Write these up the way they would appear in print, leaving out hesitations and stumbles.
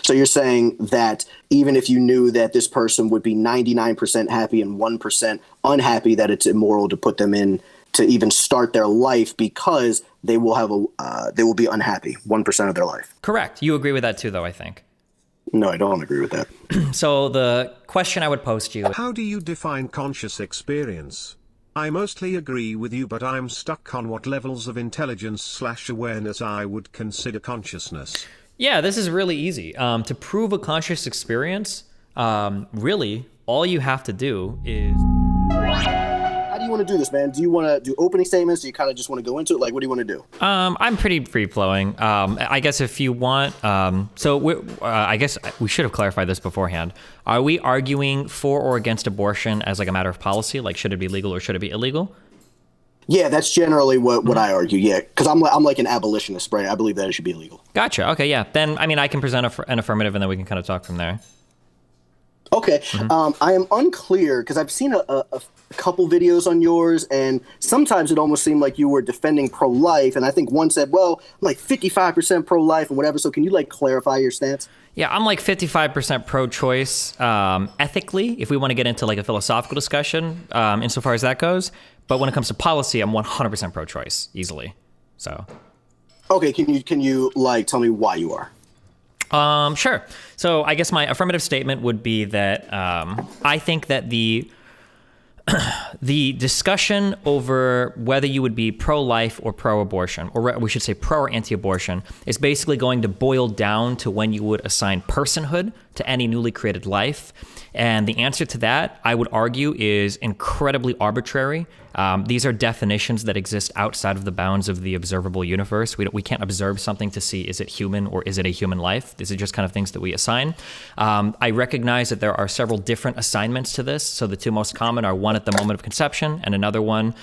So you're saying that even if you knew that this person would be 99% happy and 1% unhappy, that it's immoral to put them in to even start their life because they will be unhappy 1% of their life. Correct. You agree with that too, though, I think. No, I don't agree with that. So the question I would pose to you: how do you define conscious experience? I mostly agree with you, but I'm stuck on what levels of intelligence/awareness I would consider consciousness. Yeah, this is really easy. To prove a conscious experience, really, all you have to do is... How do you want to do this, man? Do you want to do opening statements? Do you kind of just want to go into it? Like, what do you want to do? I'm pretty free-flowing. I guess if you want... I guess we should have clarified this beforehand. Are we arguing for or against abortion as like a matter of policy? Like, should it be legal or should it be illegal? Yeah, that's generally what I argue. Yeah, because I'm like an abolitionist, right? I believe that it should be illegal. Gotcha. Okay, yeah. Then, I mean, I can present an affirmative and then we can kind of talk from there. Okay. I am unclear because I've seen a couple videos on yours, and sometimes it almost seemed like you were defending pro-life, and I think one said, well, I'm like 55% pro-life and whatever. So can you like clarify your stance? Yeah, I'm like 55% pro-choice ethically, if we want to get into like a philosophical discussion insofar as that goes. But when it comes to policy, I'm 100% pro-choice, easily. So. Okay, can you like tell me why you are? Sure. So I guess my affirmative statement would be that I think that the discussion over whether you would be pro-life or pro-abortion, or we should say pro or anti-abortion, is basically going to boil down to when you would assign personhood to any newly created life. And the answer to that, I would argue, is incredibly arbitrary. These are definitions that exist outside of the bounds of the observable universe. We can't observe something to see, is it human or is it a human life? These are just kind of things that we assign. I recognize that there are several different assignments to this. So the two most common are one at the moment of conception and another one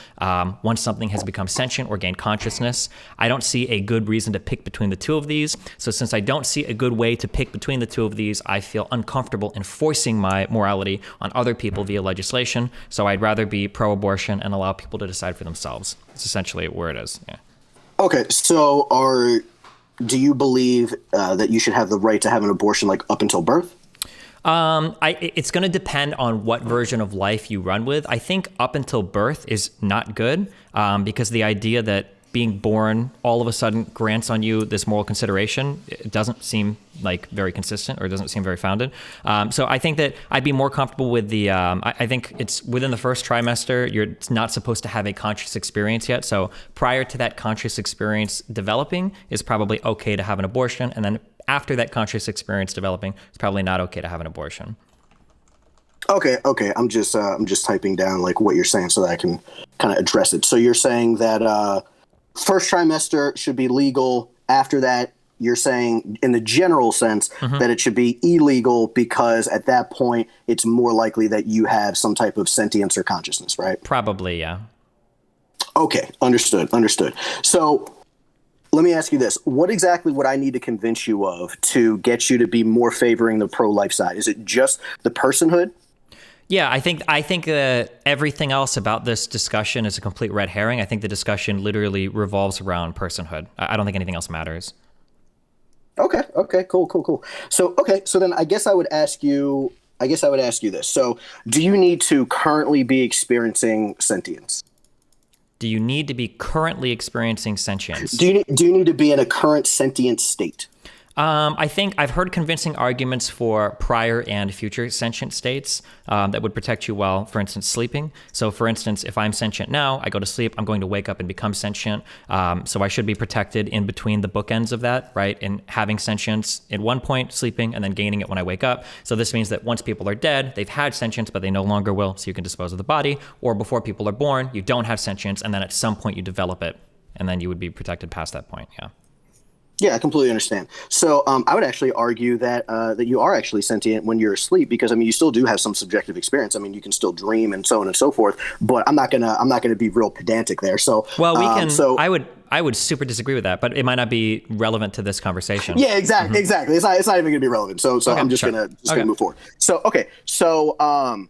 once something has become sentient or gained consciousness. I don't see a good reason to pick between the two of these. So since I don't see a good way to pick between the two of these, I feel uncomfortable enforcing my morality on other people via legislation. So I'd rather be pro-abortion and allow people to decide for themselves. It's essentially where it is. Yeah. Okay, so do you believe that you should have the right to have an abortion like up until birth? It's going to depend on what version of life you run with. I think up until birth is not good because the idea that being born all of a sudden grants on you this moral consideration, it doesn't seem like very consistent or doesn't seem very founded. So I think that I'd be more comfortable with the, I think it's within the first trimester, you're not supposed to have a conscious experience yet. So prior to that conscious experience developing is probably okay to have an abortion. And then after that conscious experience developing, it's probably not okay to have an abortion. Okay. I'm just typing down like what you're saying so that I can kind of address it. So you're saying that, first trimester should be legal. After that, you're saying in the general sense that it should be illegal because at that point, it's more likely that you have some type of sentience or consciousness, right? Probably, yeah. Okay, understood. So let me ask you this. What exactly would I need to convince you of to get you to be more favoring the pro-life side? Is it just the personhood? Yeah, I think everything else about this discussion is a complete red herring. I think the discussion literally revolves around personhood. I don't think anything else matters. Okay, cool. So then I guess I would ask you this. So, do you need to currently be experiencing sentience? Do you need to be currently experiencing sentience? Do you need to be in a current sentient state? I think I've heard convincing arguments for prior and future sentient states that would protect you while, for instance, sleeping. So, for instance, if I'm sentient now, I go to sleep, I'm going to wake up and become sentient. So I should be protected in between the bookends of that, right? And having sentience at one point, sleeping, and then gaining it when I wake up. So this means that once people are dead, they've had sentience, but they no longer will, so you can dispose of the body. Or before people are born, you don't have sentience, and then at some point you develop it, and then you would be protected past that point, yeah. Yeah, I completely understand. So I would actually argue that that you are actually sentient when you're asleep because, I mean, you still do have some subjective experience. I mean, you can still dream and so on and so forth. But I'm not gonna be real pedantic there. So well, we can. I would super disagree with that, but it might not be relevant to this conversation. Yeah, exactly. It's not even gonna be relevant. So okay, I'm just gonna move forward. So all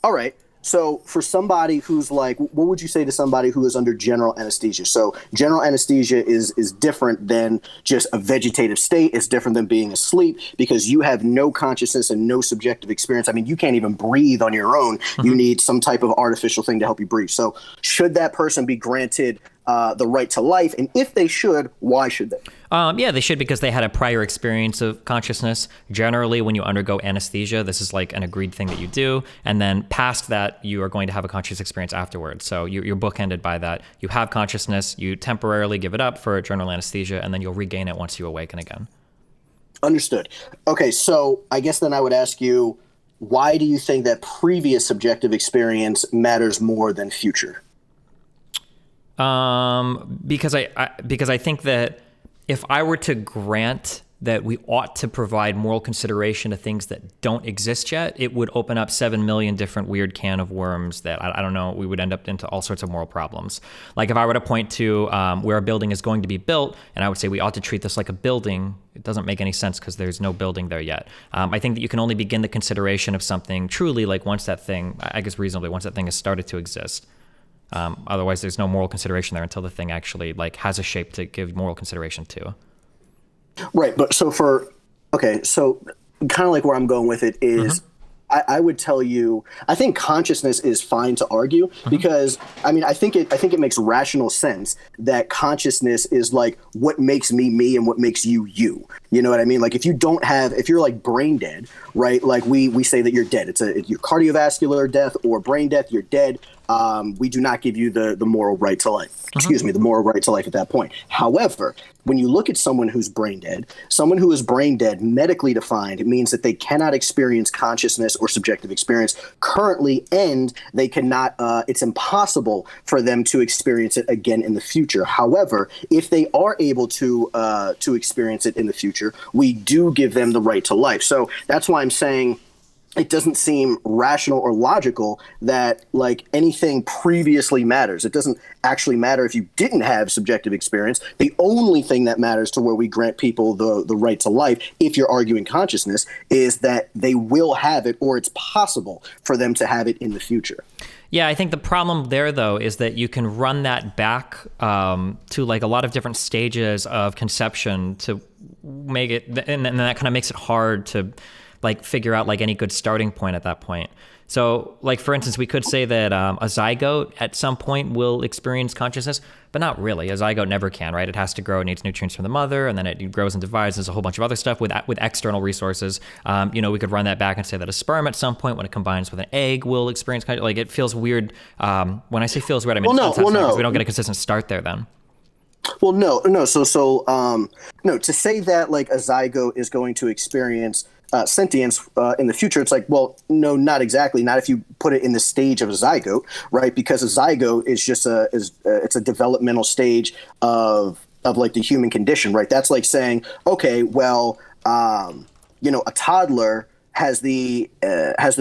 right. So for somebody who's like, what would you say to somebody who is under general anesthesia? So general anesthesia is different than just a vegetative state. It's different than being asleep because you have no consciousness and no subjective experience. I mean, you can't even breathe on your own. You need some type of artificial thing to help you breathe. So should that person be granted the right to life? And if they should, why should they? Yeah, they should, because they had a prior experience of consciousness. Generally, when you undergo anesthesia, this is like an agreed thing that you do. And then past that, you are going to have a conscious experience afterwards. So you're bookended by that. You have consciousness, you temporarily give it up for general anesthesia, and then you'll regain it once you awaken again. Understood. Okay, so I guess then I would ask you, why do you think that previous subjective experience matters more than future? Because I think that if I were to grant that we ought to provide moral consideration to things that don't exist yet, it would open up 7 million different weird can of worms that I don't know, we would end up into all sorts of moral problems. Like if I were to point to where a building is going to be built, and I would say we ought to treat this like a building, it doesn't make any sense because there's no building there yet. I think that you can only begin the consideration of something truly like once that thing, I guess reasonably, once that thing has started to exist. Otherwise, there's no moral consideration there until the thing actually like has a shape to give moral consideration to. Right, but so kind of like where I'm going with it is, I would tell you, I think consciousness is fine to argue because, I mean, I think it makes rational sense that consciousness is like what makes me me and what makes you you. You know what I mean? Like if you're like brain dead, right? Like we say that you're dead. It's your cardiovascular death or brain death. You're dead. We do not give you the moral right to life. Excuse me, the moral right to life at that point. However, when you look at someone who's brain dead, someone who is brain dead, medically defined, it means that they cannot experience consciousness or subjective experience currently, and they cannot. It's impossible for them to experience it again in the future. However, if they are able to experience it in the future, we do give them the right to life. So that's why I'm saying it doesn't seem rational or logical that like anything previously matters. It doesn't actually matter if you didn't have subjective experience. The only thing that matters to where we grant people the right to life, if you're arguing consciousness, is that they will have it or it's possible for them to have it in the future. Yeah, I think the problem there, though, is that you can run that back to like a lot of different stages of conception to make it, and that kind of makes it hard to like figure out like any good starting point at that point. So like, for instance, we could say that a zygote at some point will experience consciousness, but not really. A zygote never can, right? It has to grow, it needs nutrients from the mother, and then it grows and divides. There's a whole bunch of other stuff with external resources. We could run that back and say that a sperm at some point, when it combines with an egg, will experience consciousness. Like it feels weird. When I say feels weird, I mean, because we don't get a consistent start there then. Well, no. No, to say that like a zygote is going to experience sentience in the future, it's like, well, no, not exactly. Not if you put it in the stage of a zygote, right? Because a zygote is just it's a developmental stage of like the human condition, right? That's like saying, okay, well, a toddler has the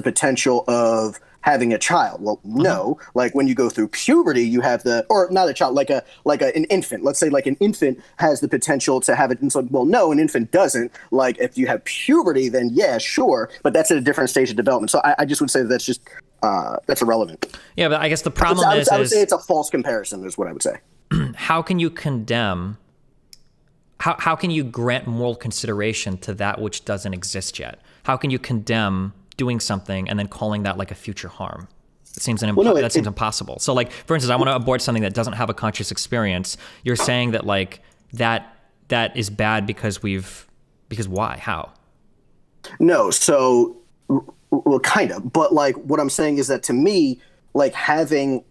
potential of having a child. Well, no, like when you go through puberty, you have or not a child, like an infant. Let's say like an infant has the potential to have it. And so, well, no, an infant doesn't. Like if you have puberty, then yeah, sure, but that's at a different stage of development. So I just would say that's just that's irrelevant. Yeah, but I guess the problem I would say it's a false comparison, is what I would say. How can you condemn? How can you grant moral consideration to that which doesn't exist yet? How can you condemn doing something and then calling that like a future harm? It seems seems impossible. So like, for instance, I want to abort something that doesn't have a conscious experience. You're saying that like that is bad because why? How? No, so well, kind of, but like what I'm saying is that to me, like having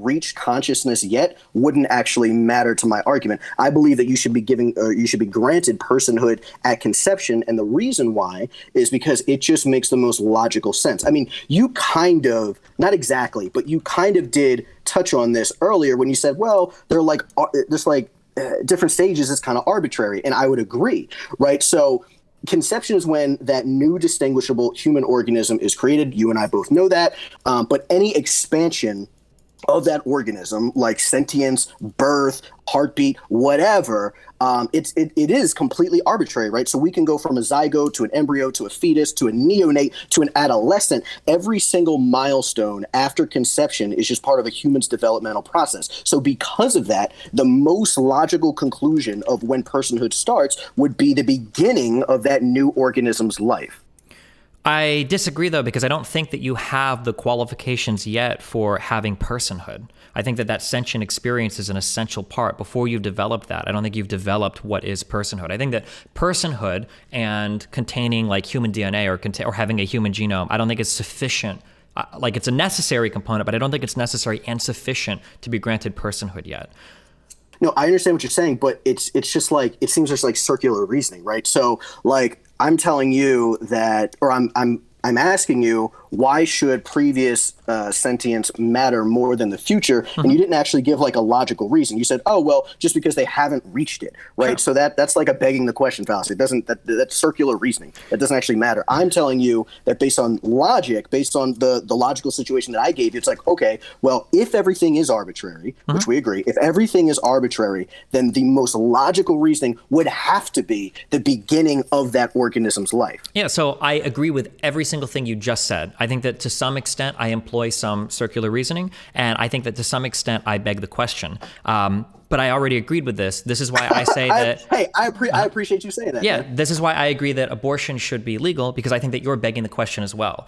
reached consciousness yet wouldn't actually matter to my argument. I believe that you should be granted personhood at conception, and the reason why is because it just makes the most logical sense. I mean, you kind of, not exactly, but you kind of did touch on this earlier when you said, well, they're like there's like different stages. It's kind of arbitrary, and I would agree, right? So conception is when that new distinguishable human organism is created. You and I both know that. But any expansion of that organism, like sentience, birth, heartbeat, whatever, it is completely arbitrary, right? So we can go from a zygote to an embryo to a fetus to a neonate to an adolescent. Every single milestone after conception is just part of a human's developmental process. So because of that, the most logical conclusion of when personhood starts would be the beginning of that new organism's life. I disagree, though, because I don't think that you have the qualifications yet for having personhood. I think that sentient experience is an essential part. Before you've developed that, I don't think you've developed what is personhood. I think that personhood and containing like human DNA or having a human genome, I don't think it's sufficient. Like it's a necessary component, but I don't think it's necessary and sufficient to be granted personhood yet. No, I understand what you're saying, but it's just like it seems there's like circular reasoning, right? So like I'm telling you that, or I'm asking you, why should previous sentience matter more than the future? Mm-hmm. And you didn't actually give like a logical reason. You said, oh, well, just because they haven't reached it, right? Sure. So that's like a begging the question fallacy. It doesn't, that's circular reasoning. That doesn't actually matter. I'm telling you that based on logic, based on the logical situation that I gave you, it's like, okay, well, if everything is arbitrary, mm-hmm. which we agree, if everything is arbitrary, then the most logical reasoning would have to be the beginning of that organism's life. Yeah, so I agree with every single thing you just said. I think that to some extent I employ some circular reasoning, and I think that to some extent I beg the question. But I already agreed with this. This is why I say that... I appreciate you saying that. Yeah, man. This is why I agree that abortion should be legal, because I think that you're begging the question as well.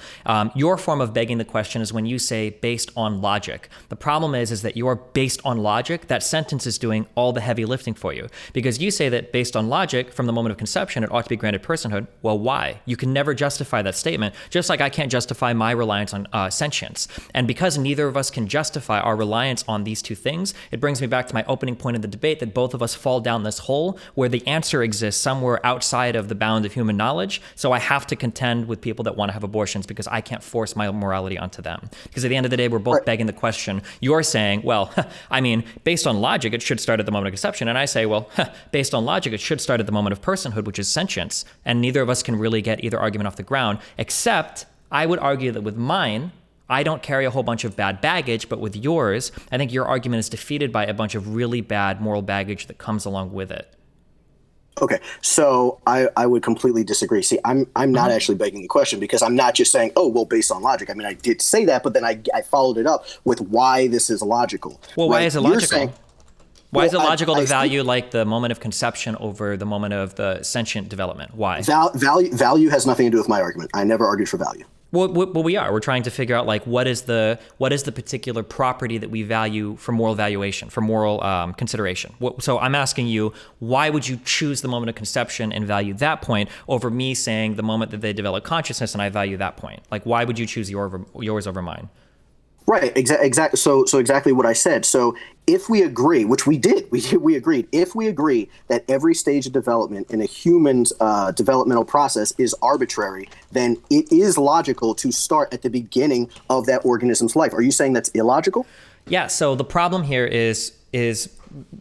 Your form of begging the question is when you say based on logic. The problem is that you're based on logic. That sentence is doing all the heavy lifting for you, because you say that based on logic, from the moment of conception, it ought to be granted personhood. Well, why? You can never justify that statement, just like I can't justify my reliance on sentience. And because neither of us can justify our reliance on these two things, it brings me back to my opening point in the debate that both of us fall down this hole where the answer exists somewhere outside of the bound of human knowledge. So I have to contend with people that want to have abortions because I can't force my morality onto them. Because at the end of the day, we're both begging the question. You're saying, well, I mean, based on logic, it should start at the moment of conception. And I say, well, based on logic, it should start at the moment of personhood, which is sentience. And neither of us can really get either argument off the ground, except I would argue that with mine, I don't carry a whole bunch of bad baggage, but with yours, I think your argument is defeated by a bunch of really bad moral baggage that comes along with it. Okay, so I would completely disagree. See, I'm not actually begging the question, because I'm not just saying, oh, well, based on logic. I mean, I did say that, but then I followed it up with why this is logical. Well, right? Why is it logical? Saying, why is it logical to value like the moment of conception over the moment of the sentient development? Why? Value has nothing to do with my argument. I never argued for value. Well, we are. We're trying to figure out like what is the particular property that we value for moral valuation, for moral consideration. So I'm asking you, why would you choose the moment of conception and value that point over me saying the moment that they develop consciousness and I value that point? Like, why would you choose yours over mine? Right, exactly. So exactly what I said. So if we agree, which we did, we agreed. If we agree that every stage of development in a human's developmental process is arbitrary, then it is logical to start at the beginning of that organism's life. Are you saying that's illogical? Yeah. So the problem here is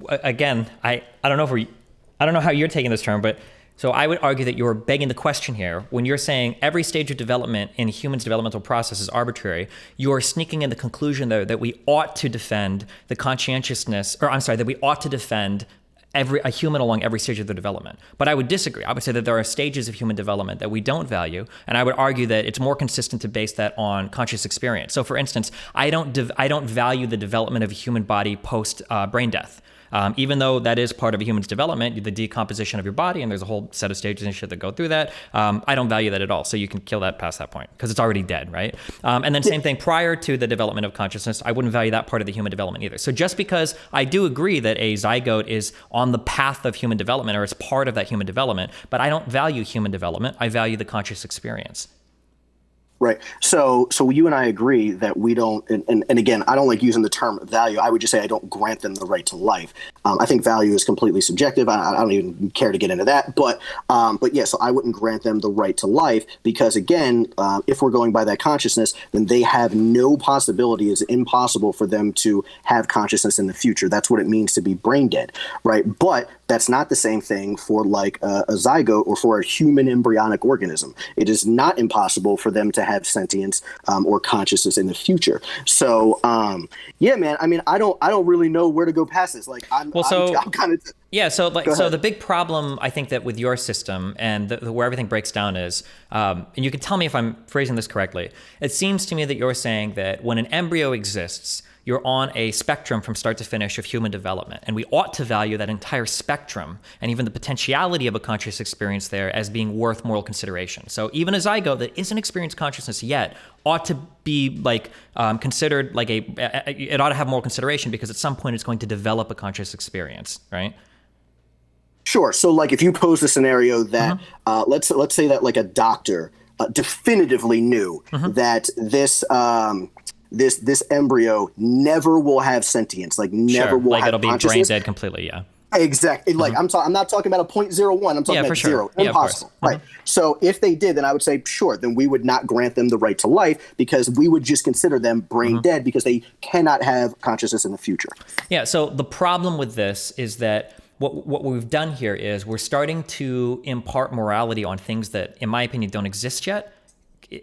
again, I don't know how you're taking this term, but. So I would argue that you're begging the question here. When you're saying every stage of development in a human's developmental process is arbitrary, you're sneaking in the conclusion, though, that we ought to defend the conscientiousness, that we ought to defend a human along every stage of their development. But I would disagree. I would say that there are stages of human development that we don't value, and I would argue that it's more consistent to base that on conscious experience. So for instance, I don't value the development of a human body post brain death. Even though that is part of a human's development, the decomposition of your body, and there's a whole set of stages and shit that go through that, I don't value that at all. So you can kill that past that point because it's already dead, right? And then same thing, prior to the development of consciousness, I wouldn't value that part of the human development either. So just because I do agree that a zygote is on the path of human development or is part of that human development, but I don't value human development, I value the conscious experience. Right. So you and I agree that we don't, and again, I don't like using the term value. I would just say I don't grant them the right to life. I think value is completely subjective. I don't even care to get into that. But yeah, so I wouldn't grant them the right to life because, again, if we're going by that consciousness, then they have no possibility. It's impossible for them to have consciousness in the future. That's what it means to be brain dead. Right. But That's not the same thing for like a zygote or for a human embryonic organism. It is not impossible for them to have sentience or consciousness in the future. So yeah, man. I mean, I don't really know where to go past this. Like, I'm kind of. Yeah, so the big problem I think that with your system and where everything breaks down is, and you can tell me if I'm phrasing this correctly. It seems to me that you're saying that when an embryo exists, you're on a spectrum from start to finish of human development, and we ought to value that entire spectrum and even the potentiality of a conscious experience there as being worth moral consideration. So even a zygote that isn't experienced consciousness yet ought to be like considered like it ought to have moral consideration because at some point it's going to develop a conscious experience, right? Sure. So, like, if you pose the scenario that let's say that like a doctor definitively knew that this embryo never will have sentience, like never will like have it'll be brain consciousness. dead completely. Yeah. Like I'm not talking about a 0.01. I'm talking about zero. Yeah, impossible. Right. So if they did, then I would say sure. Then we would not grant them the right to life because we would just consider them brain dead because they cannot have consciousness in the future. Yeah. So the problem with this is that what we've done here is we're starting to impart morality on things that, in my opinion, don't exist yet.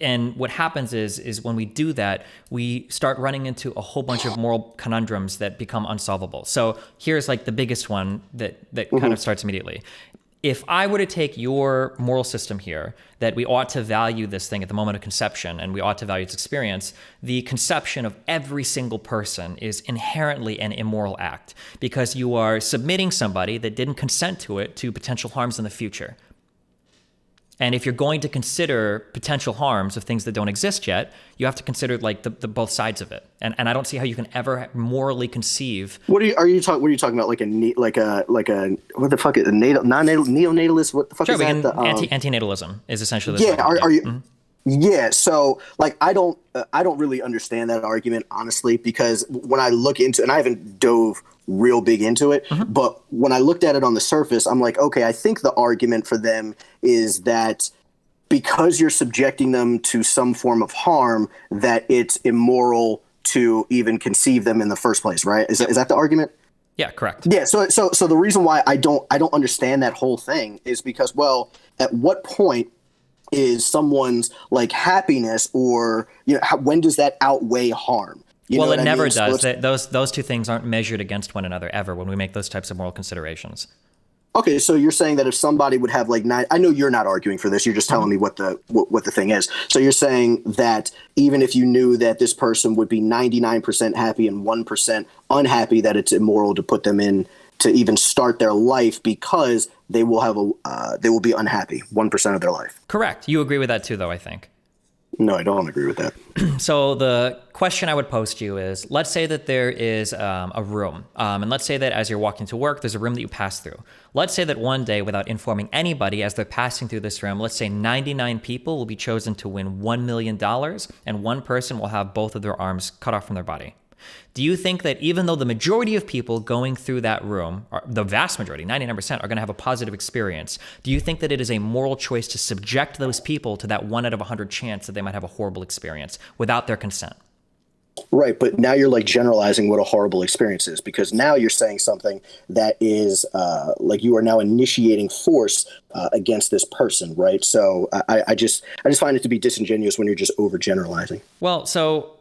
And what happens is when we do that, we start running into a whole bunch of moral conundrums that become unsolvable. So here's like the biggest one that kind of starts immediately. If I were to take your moral system here, that we ought to value this thing at the moment of conception and we ought to value its experience, the conception of every single person is inherently an immoral act because you are submitting somebody that didn't consent to it to potential harms in the future. And if you're going to consider potential harms of things that don't exist yet, you have to consider like the both sides of it. And I don't see how you can ever morally conceive. What are you talking about? Like a what the fuck is a neonatalist? What the fuck is that? Antinatalism is essentially. Yeah. Are you? Mm-hmm. Yeah. So like I don't really understand that argument honestly because when I look into and I haven't dove real big into it, but when I looked at it on the surface, I'm like, okay, I think the argument for them is that because you're subjecting them to some form of harm, that it's immoral to even conceive them in the first place, right? Is that the argument? Yeah, correct. Yeah. So the reason why I don't understand that whole thing is because, well, at what point is someone's like happiness or when does that outweigh harm? Well, it never does. Those two things aren't measured against one another ever when we make those types of moral considerations. Okay, so you're saying that if somebody would have like I know you're not arguing for this. You're just telling me what the thing is. So you're saying that even if you knew that this person would be 99% happy and 1% unhappy, that it's immoral to put them in to even start their life because they will be unhappy 1% of their life. Correct. You agree with that too, though, I think. No, I don't agree with that. So the question I would pose to you is, let's say that there is a room, and let's say that as you're walking to work, there's a room that you pass through. Let's say that one day, without informing anybody as they're passing through this room, let's say 99 people will be chosen to win $1 million, and one person will have both of their arms cut off from their body. Do you think that even though the majority of people going through that room, or the vast majority, 99%, are going to have a positive experience, do you think that it is a moral choice to subject those people to that 1 out of 100 chance that they might have a horrible experience without their consent? Right, but now you're like generalizing what a horrible experience is because now you're saying something that is like you are now initiating force against this person, right? So I just find it to be disingenuous when you're just overgeneralizing. Well, so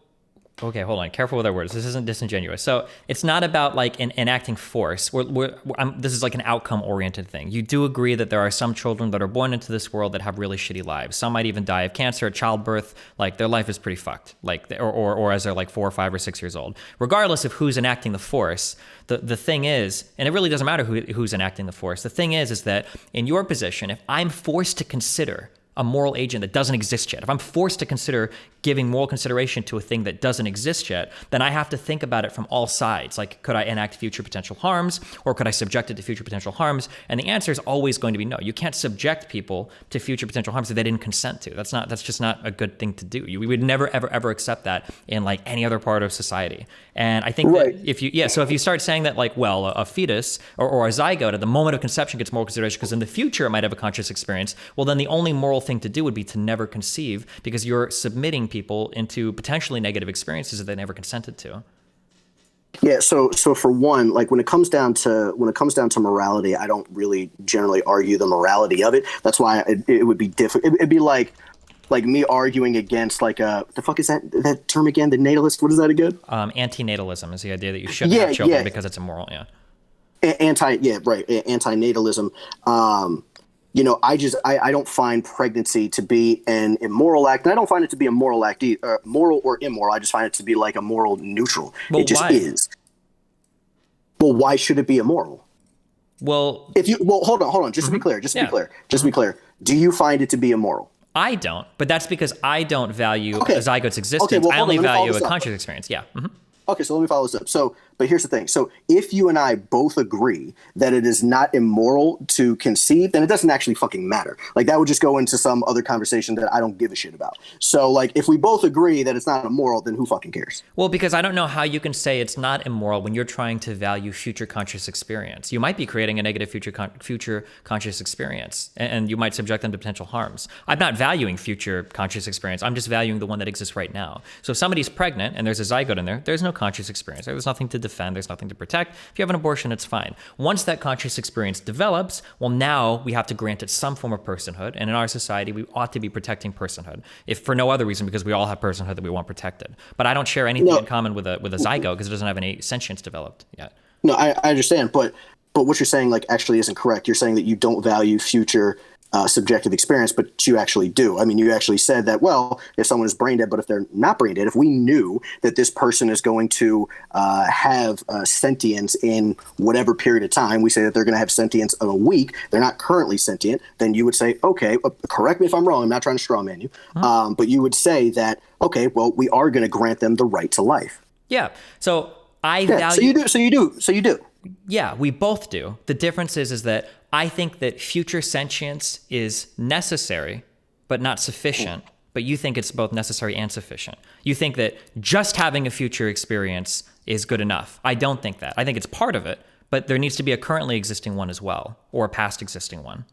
okay, hold on. Careful with our words. This isn't disingenuous. So it's not about like enacting force. This is like an outcome-oriented thing. You do agree that there are some children that are born into this world that have really shitty lives. Some might even die of cancer at childbirth. Like their life is pretty fucked. Like or as they're like 4 or 5 or 6 years old. Regardless of who's enacting the force, the thing is, and it really doesn't matter who's enacting the force. The thing is that in your position, if I'm forced to consider a moral agent that doesn't exist yet, if I'm forced to consider giving moral consideration to a thing that doesn't exist yet, then I have to think about it from all sides. Like, could I enact future potential harms, or could I subject it to future potential harms? And the answer is always going to be no. You can't subject people to future potential harms that they didn't consent to. That's just not a good thing to do. We would never, ever, ever accept that in like any other part of society. And I think that if you start saying that like, well, a fetus or a zygote at the moment of conception gets moral consideration because in the future it might have a conscious experience, well, then the only moral thing to do would be to never conceive because you're submitting people into potentially negative experiences that they never consented to. Yeah, so for one, like when it comes down to morality, I don't really generally argue the morality of it. That's why it would be different. It'd be like me arguing against like the fuck is that term again? The natalist. What is that again? Antinatalism is the idea that you shouldn't Yeah, have children yeah. because it's immoral. Yeah. Anti-natalism. I don't find pregnancy to be an immoral act, and I don't find it to be a moral act, moral or immoral. I just find it to be like a moral neutral. Well, It just why? is. Well, why should it be immoral? Well, If you hold on, just to be clear, yeah. just to be clear, do you find it to be immoral? I don't, but that's because I don't value Okay. a zygote's existence. Okay, well, I hold only on, let me follow value a this up. conscious experience. Yeah. Okay, so let me follow this up. So, but here's the thing. So, if you and I both agree that it is not immoral to conceive, then it doesn't actually fucking matter. Like, that would just go into some other conversation that I don't give a shit about. So, like, if we both agree that it's not immoral, then who fucking cares? Well, because I don't know how you can say it's not immoral when you're trying to value future conscious experience. You might be creating a negative future conscious experience, and you might subject them to potential harms. I'm not valuing future conscious experience. I'm just valuing the one that exists right now. So if somebody's pregnant and there's a zygote in there, there's no conscious experience. There's nothing to defend. There's nothing to protect. If you have an abortion, it's fine. Once that conscious experience develops, well, now we have to grant it some form of personhood. And in our society, we ought to be protecting personhood, if for no other reason, because we all have personhood that we want protected. But I don't share anything No. in common with a zygote because it doesn't have any sentience developed yet. No, I understand, but what you're saying like actually isn't correct. You're saying that you don't value future subjective experience, but you actually do. I mean, you actually said that, well, if someone is brain dead, but if they're not brain dead, if we knew that this person is going to have sentience in whatever period of time, we say that they're going to have sentience in a week, they're not currently sentient, then you would say, okay, correct me if I'm wrong, I'm not trying to straw man you, but you would say that, okay, well, we are going to grant them the right to life. Yeah. So I Yeah, value. so you do. Yeah, we both do. The difference is that I think that future sentience is necessary, but not sufficient. But you think it's both necessary and sufficient. You think that just having a future experience is good enough. I don't think that. I think it's part of it, but there needs to be a currently existing one as well, or a past existing one.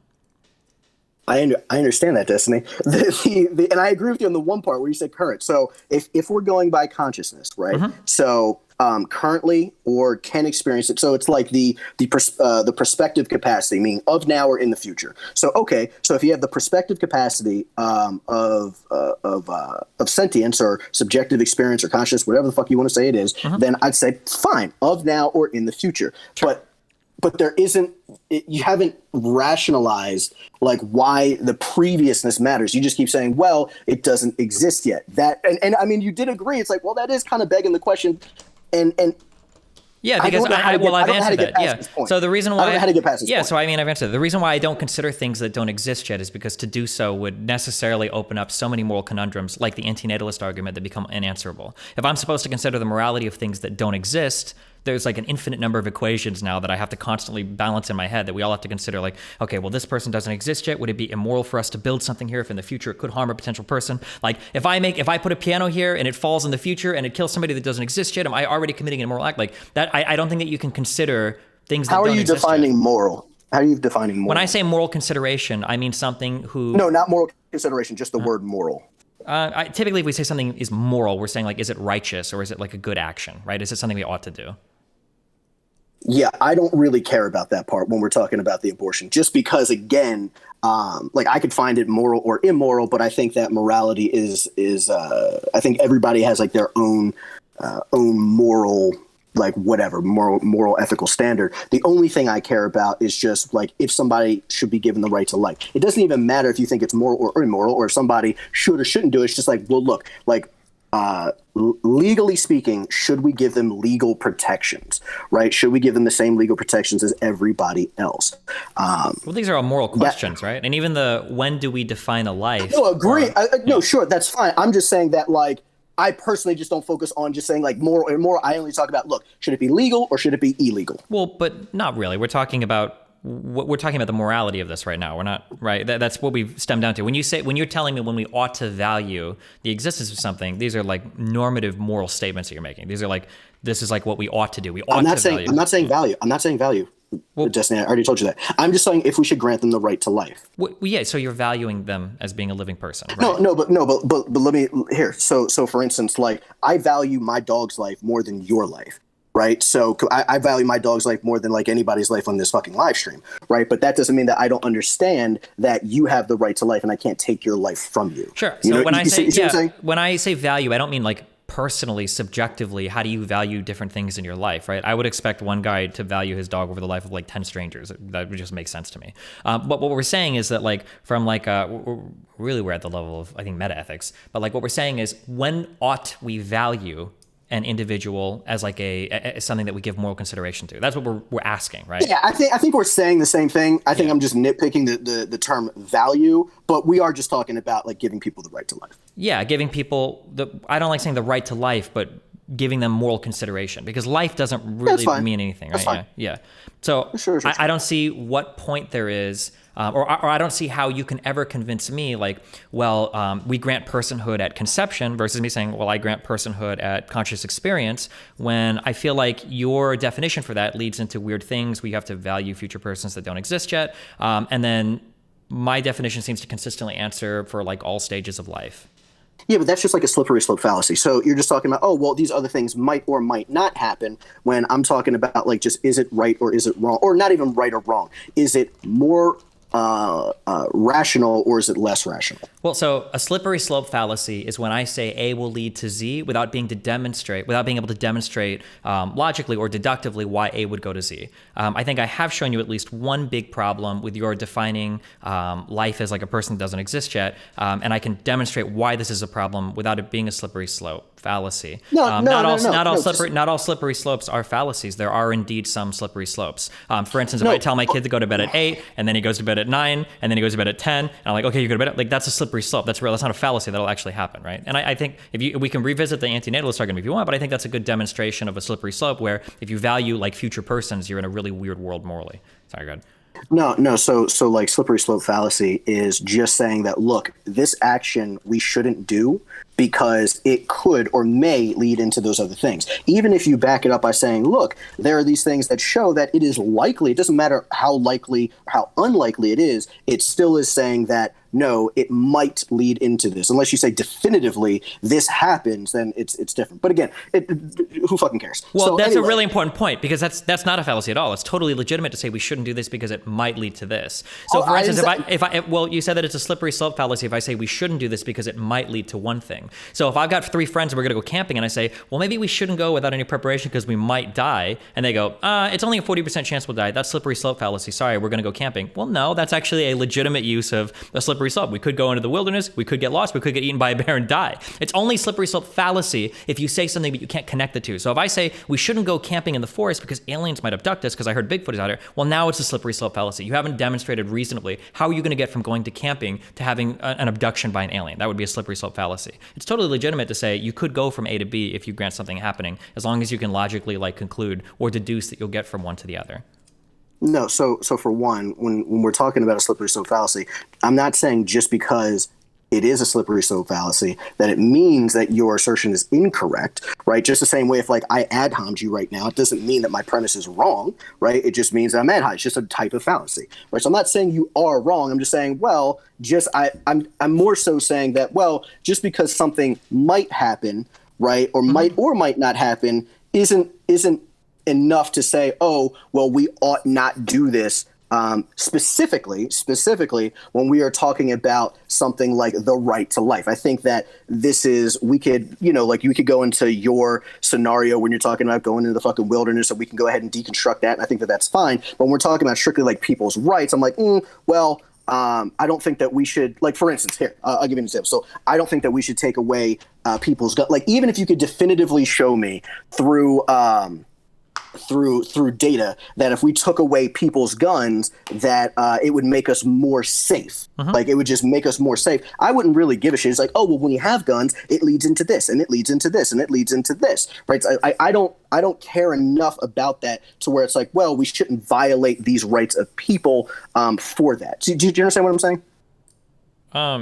I understand that, Destiny. And I agree with you on the one part where you said current. So if we're going by consciousness, right? So currently or can experience it. So it's like the perspective capacity, meaning of now or in the future. So okay, so if you have the perspective capacity of sentience or subjective experience or consciousness, whatever the fuck you want to say it is, then I'd say fine, of now or in the future. Sure. But there isn't, you haven't rationalized like why the previousness matters. You just keep saying, well, it doesn't exist yet. And I mean, you did agree. It's like, well, that is kind of begging the question. And yeah, because I've answered that. Yeah. So the reason why I don't know how to get past this point. So I mean, I've answered it. The reason why I don't consider things that don't exist yet is because to do so would necessarily open up so many moral conundrums, like the antinatalist argument, that become unanswerable. If I'm supposed to consider the morality of things that don't exist, there's like an infinite number of equations now that I have to constantly balance in my head that we all have to consider, like, okay, well, this person doesn't exist yet. Would it be immoral for us to build something here if in the future it could harm a potential person? Like if I put a piano here and it falls in the future and it kills somebody that doesn't exist yet, am I already committing an immoral act? Like that, I don't think that you can consider things that don't exist yet. How are you defining moral? How are you defining moral? When I say moral consideration, I mean something who... No, not moral consideration, just the word moral. Typically, if we say something is moral, we're saying like, is it righteous or is it like a good action, right? Is it something we ought to do? Yeah, I don't really care about that part when we're talking about the abortion, just because, again, like I could find it moral or immoral, but I think that morality is I think everybody has like their own moral, like whatever, moral ethical standard. The only thing I care about is just like if somebody should be given the right to life. It doesn't even matter if you think it's moral or immoral, or if somebody should or shouldn't do it. It's just like, well, look, like legally speaking, should we give them legal protections, right? Should we give them the same legal protections as everybody else? Well, these are all moral questions, right? And even the when do we define a life? No, agree. No, sure, that's fine. I'm just saying that, like, I personally just don't focus on just saying like moral or immoral. I only talk about, look, should it be legal or should it be illegal? Well, but not really. We're talking about the morality of this right now. We're not, right? That's what we've stemmed down to. When you're telling me when we ought to value the existence of something, these are like normative moral statements that you're making. These are like, this is like what we ought to do. We ought to value. I'm not saying value. I'm not saying value. Well, Destiny, I already told you that. I'm just saying if we should grant them the right to life. Well, yeah. So you're valuing them as being a living person, right? But let me here. So for instance, like I value my dog's life more than your life. right? So I value my dog's life more than like anybody's life on this fucking live stream, right? But that doesn't mean that I don't understand that you have the right to life and I can't take your life from you. Sure. You So know, when I say, see what I'm saying? when I say value, I don't mean like personally, subjectively, how do you value different things in your life, right? I would expect one guy to value his dog over the life of like 10 strangers. That would just make sense to me. But what we're saying is that like from like, really we're at the level of, I think, meta ethics, but like what we're saying is when ought we value an individual as like as something that we give moral consideration to? That's what we're asking, right? Yeah, I think we're saying the same thing. I think I'm just nitpicking the term value, but we are just talking about like giving people the right to life. Yeah, giving people I don't like saying the right to life, but giving them moral consideration, because life doesn't really mean anything, right? Yeah. So Sure. I don't see what point there is, or I don't see how you can ever convince me, like, well, we grant personhood at conception versus me saying, well, I grant personhood at conscious experience, when I feel like your definition for that leads into weird things. We have to value future persons that don't exist yet. And then my definition seems to consistently answer for like all stages of life. Yeah, but that's just like a slippery slope fallacy. So you're just talking about, oh, well, these other things might or might not happen, when I'm talking about like just is it right or is it wrong, or not even right or wrong. Is it more rational or is it less rational? Well, so a slippery slope fallacy is when I say A will lead to Z without being able to demonstrate logically or deductively why A would go to Z. I think I have shown you at least one big problem with your defining life as like a person that doesn't exist yet, and I can demonstrate why this is a problem without it being a slippery slope fallacy. Not all slippery slopes are fallacies. There are indeed some slippery slopes. For instance, if I tell my kid to go to bed at 8 and then he goes to bed at 9 and then he goes to bed at 10, and I'm like, okay, you go to bed, like that's a slippery slope. That's real. That's not a fallacy. That'll actually happen, right? And I think we can revisit the antinatalist argument if you want, but I think that's a good demonstration of a slippery slope where if you value like future persons, you're in a really weird world morally. Sorry, go ahead. No. So like slippery slope fallacy is just saying that, look, this action we shouldn't do because it could or may lead into those other things. Even if you back it up by saying, look, there are these things that show that it is likely, it doesn't matter how likely, how unlikely it is, it still is saying that, no, it might lead into this. Unless you say definitively this happens, then it's different. But again, who fucking cares? Well, so that's anyway, a really important point, because that's not a fallacy at all. It's totally legitimate to say we shouldn't do this because it might lead to this. So, for instance, well, you said that it's a slippery slope fallacy if I say we shouldn't do this because it might lead to one thing. So if I've got 3 friends and we're going to go camping and I say, well, maybe we shouldn't go without any preparation because we might die, and they go, it's only a 40% chance we'll die. That's slippery slope fallacy. Sorry, we're going to go camping. Well, no, that's actually a legitimate use of a slippery slope. We could go into the wilderness, we could get lost, we could get eaten by a bear and die. It's only slippery slope fallacy if you say something but you can't connect the two. So if I say we shouldn't go camping in the forest because aliens might abduct us because I heard Bigfoot is out here, well, now it's a slippery slope fallacy. You haven't demonstrated reasonably how are you going to get from going to camping to having an abduction by an alien. That would be a slippery slope fallacy. It's totally legitimate to say you could go from A to B if you grant something happening, as long as you can logically like conclude or deduce that you'll get from one to the other. No, so for one, when we're talking about a slippery slope fallacy, I'm not saying just because it is a slippery slope fallacy that it means that your assertion is incorrect, right? Just the same way if like I ad homed you right now, it doesn't mean that my premise is wrong, right? It just means that I'm ad hom. It's just a type of fallacy, right? So I'm not saying you are wrong. I'm just saying, well, I'm more so saying that, well, just because something might happen, right, or might not happen, isn't enough to say, oh, well, we ought not do this. Specifically, when we are talking about something like the right to life, I think that we could go into your scenario when you're talking about going into the fucking wilderness, and we can go ahead and deconstruct that. And I think that that's fine. But when we're talking about strictly like people's rights, I'm like, I don't think that we should, like, for instance, here, I'll give you an example. So I don't think that we should take away people's gun. Like, even if you could definitively show me through data that if we took away people's guns, that it would make us more safe. Like, it would just make us more safe. I wouldn't really give a shit. It's like, oh, well, when you have guns, it leads into this, and it leads into this, and it leads into this, right? So I don't care enough about that to where it's like, well, we shouldn't violate these rights of people for that. Do you understand what I'm saying?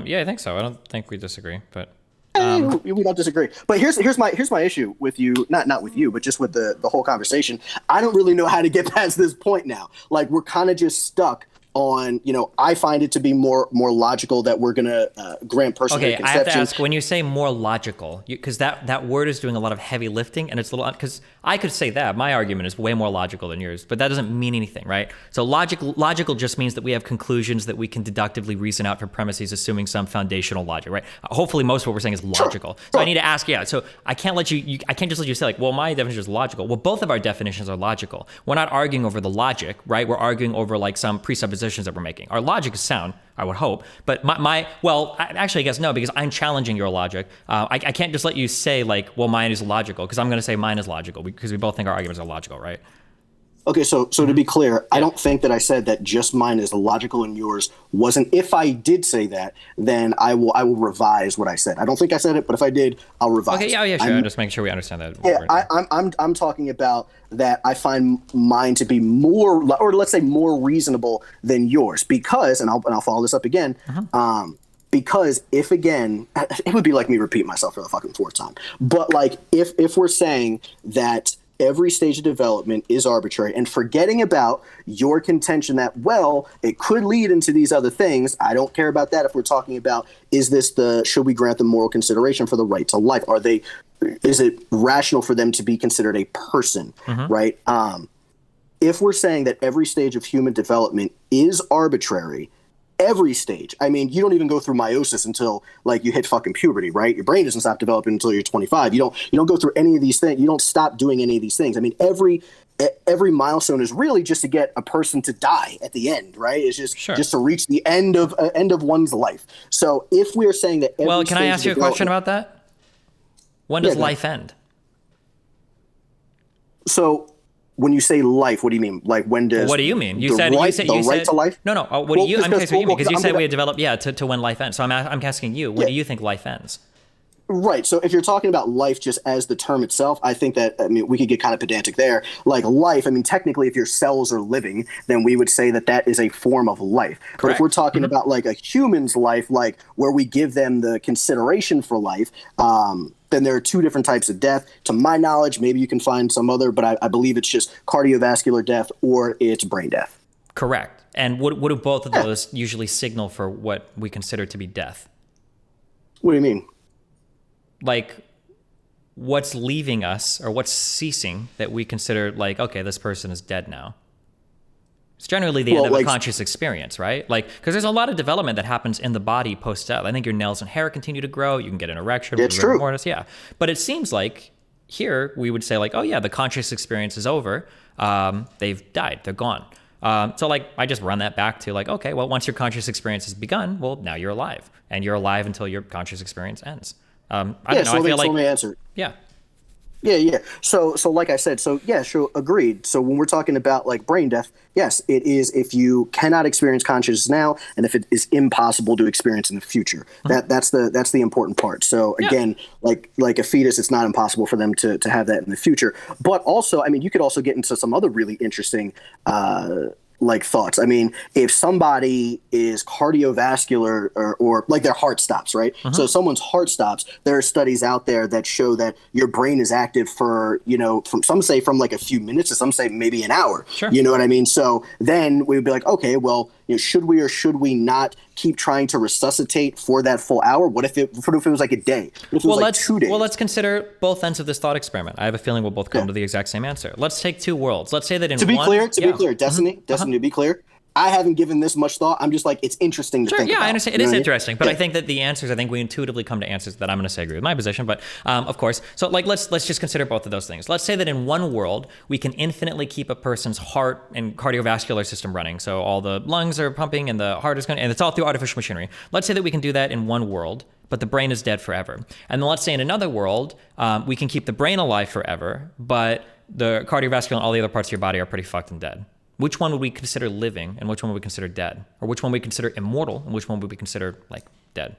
Yeah, I think so. I don't think we disagree, but. We don't disagree, but here's my issue with you, not with you, but just with the whole conversation. I don't really know how to get past this point now. Like, we're kind of just stuck on, I find it to be more logical that we're going to grant personhood Okay, I have to conception. ask, when you say more logical, because that word is doing a lot of heavy lifting, and it's a little, because I could say that my argument is way more logical than yours, but that doesn't mean anything, right? So logical just means that we have conclusions that we can deductively reason out from premises, assuming some foundational logic, right? Hopefully, most of what we're saying is logical. Sure. So I need to ask, so I can't let I can't just let you say like, well, my definition is logical. Well, both of our definitions are logical. We're not arguing over the logic, right? We're arguing over like some presuppositions that we're making. Our logic is sound, I would hope, but actually, I guess no, because I'm challenging your logic. I can't just let you say like, well, mine is logical, because I'm going to say mine is logical, because we both think our arguments are logical, right? Okay, so to be clear, I don't think that I said that just mine is logical and yours wasn't. If I did say that, then I will revise what I said. I don't think I said it, but if I did, I'll revise. Okay, yeah, sure. I'm just making sure we understand that. Yeah, I'm talking about that. I find mine to be more, or let's say more reasonable than yours, because, and I'll follow this up again. Because if, again, it would be like me repeating myself for the fucking fourth time. But like, if we're saying that every stage of development is arbitrary, and forgetting about your contention that, well, it could lead into these other things, I don't care about that. If we're talking about, should we grant them moral consideration for the right to life? Is it rational for them to be considered a person, right? If we're saying that every stage of human development is arbitrary, every stage. I mean, you don't even go through meiosis until like you hit fucking puberty, right? Your brain doesn't stop developing until you're 25. You don't go through any of these things. You don't stop doing any of these things. I mean, every milestone is really just to get a person to die at the end, right? It's just to reach the end of one's life. So if we're saying that, can I ask you a question about that? When does life end? So when you say life, what do you mean? Like, when does? What do you mean? You said right to life? No. What do you? I'm curious what you mean, because you said we had developed to when life ends. So I'm asking you, when do you think life ends? Right. So if you're talking about life just as the term itself, I think that, we could get kind of pedantic there. Like life, technically, if your cells are living, then we would say that is a form of life. Correct. But if we're talking about like a human's life, like where we give them the consideration for life, then there are two different types of death. To my knowledge, maybe you can find some other, but I believe it's just cardiovascular death or it's brain death. Correct. And what do both of those usually signal for what we consider to be death? What do you mean? Like, what's leaving us or what's ceasing that we consider like, okay, this person is dead now? It's generally the end of a conscious experience, right? Like, because there's a lot of development that happens in the body post-death. I think your nails and hair continue to grow. You can get an erection. It's true. Mortis, yeah. But it seems like here we would say like, oh yeah, the conscious experience is over. They've died. They're gone. So like, I just run that back to like, okay, well, once your conscious experience has begun, well, now you're alive. And you're alive until your conscious experience ends. I don't know. I feel like... answer. Yeah. Yeah. So like I said, sure, agreed. So when we're talking about like brain death, yes, it is if you cannot experience consciousness now, and if it is impossible to experience in the future. That's the important part. So again, like a fetus, it's not impossible for them to have that in the future. But also, you could also get into some other really interesting like thoughts. If somebody is cardiovascular or like their heart stops, right? So if someone's heart stops, there are studies out there that show that your brain is active for, from some say from like a few minutes to some say maybe an hour. Sure. You know what I mean? So then we would be like, okay, well, should we or should we not keep trying to resuscitate for that full hour? What if it was like a day? What if it was like 2 days? Well, let's consider both ends of this thought experiment. I have a feeling we'll both come to the exact same answer. Let's take two worlds. Let's say that to be clear, Destiny, to be clear, I haven't given this much thought. I'm just like, it's interesting to think about. Yeah, I understand. It is interesting, but I think that the answers, I think we intuitively come to answers that I'm going to say agree with my position, but of course. So like, let's just consider both of those things. Let's say that in one world, we can infinitely keep a person's heart and cardiovascular system running. So all the lungs are pumping and the heart is going, and it's all through artificial machinery. Let's say that we can do that in one world, but the brain is dead forever. And then let's say in another world, we can keep the brain alive forever, but the cardiovascular and all the other parts of your body are pretty fucked and dead. Which one would we consider living and which one would we consider dead? Or which one would we consider immortal and which one would we consider like dead?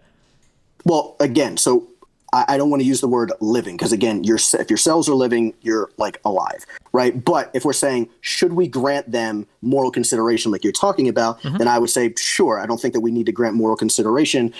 Well, again, so I don't want to use the word living because again, if your cells are living, you're like alive. right? But if we're saying, should we grant them moral consideration like you're talking about, then I would say, sure. I don't think that we need to grant moral consideration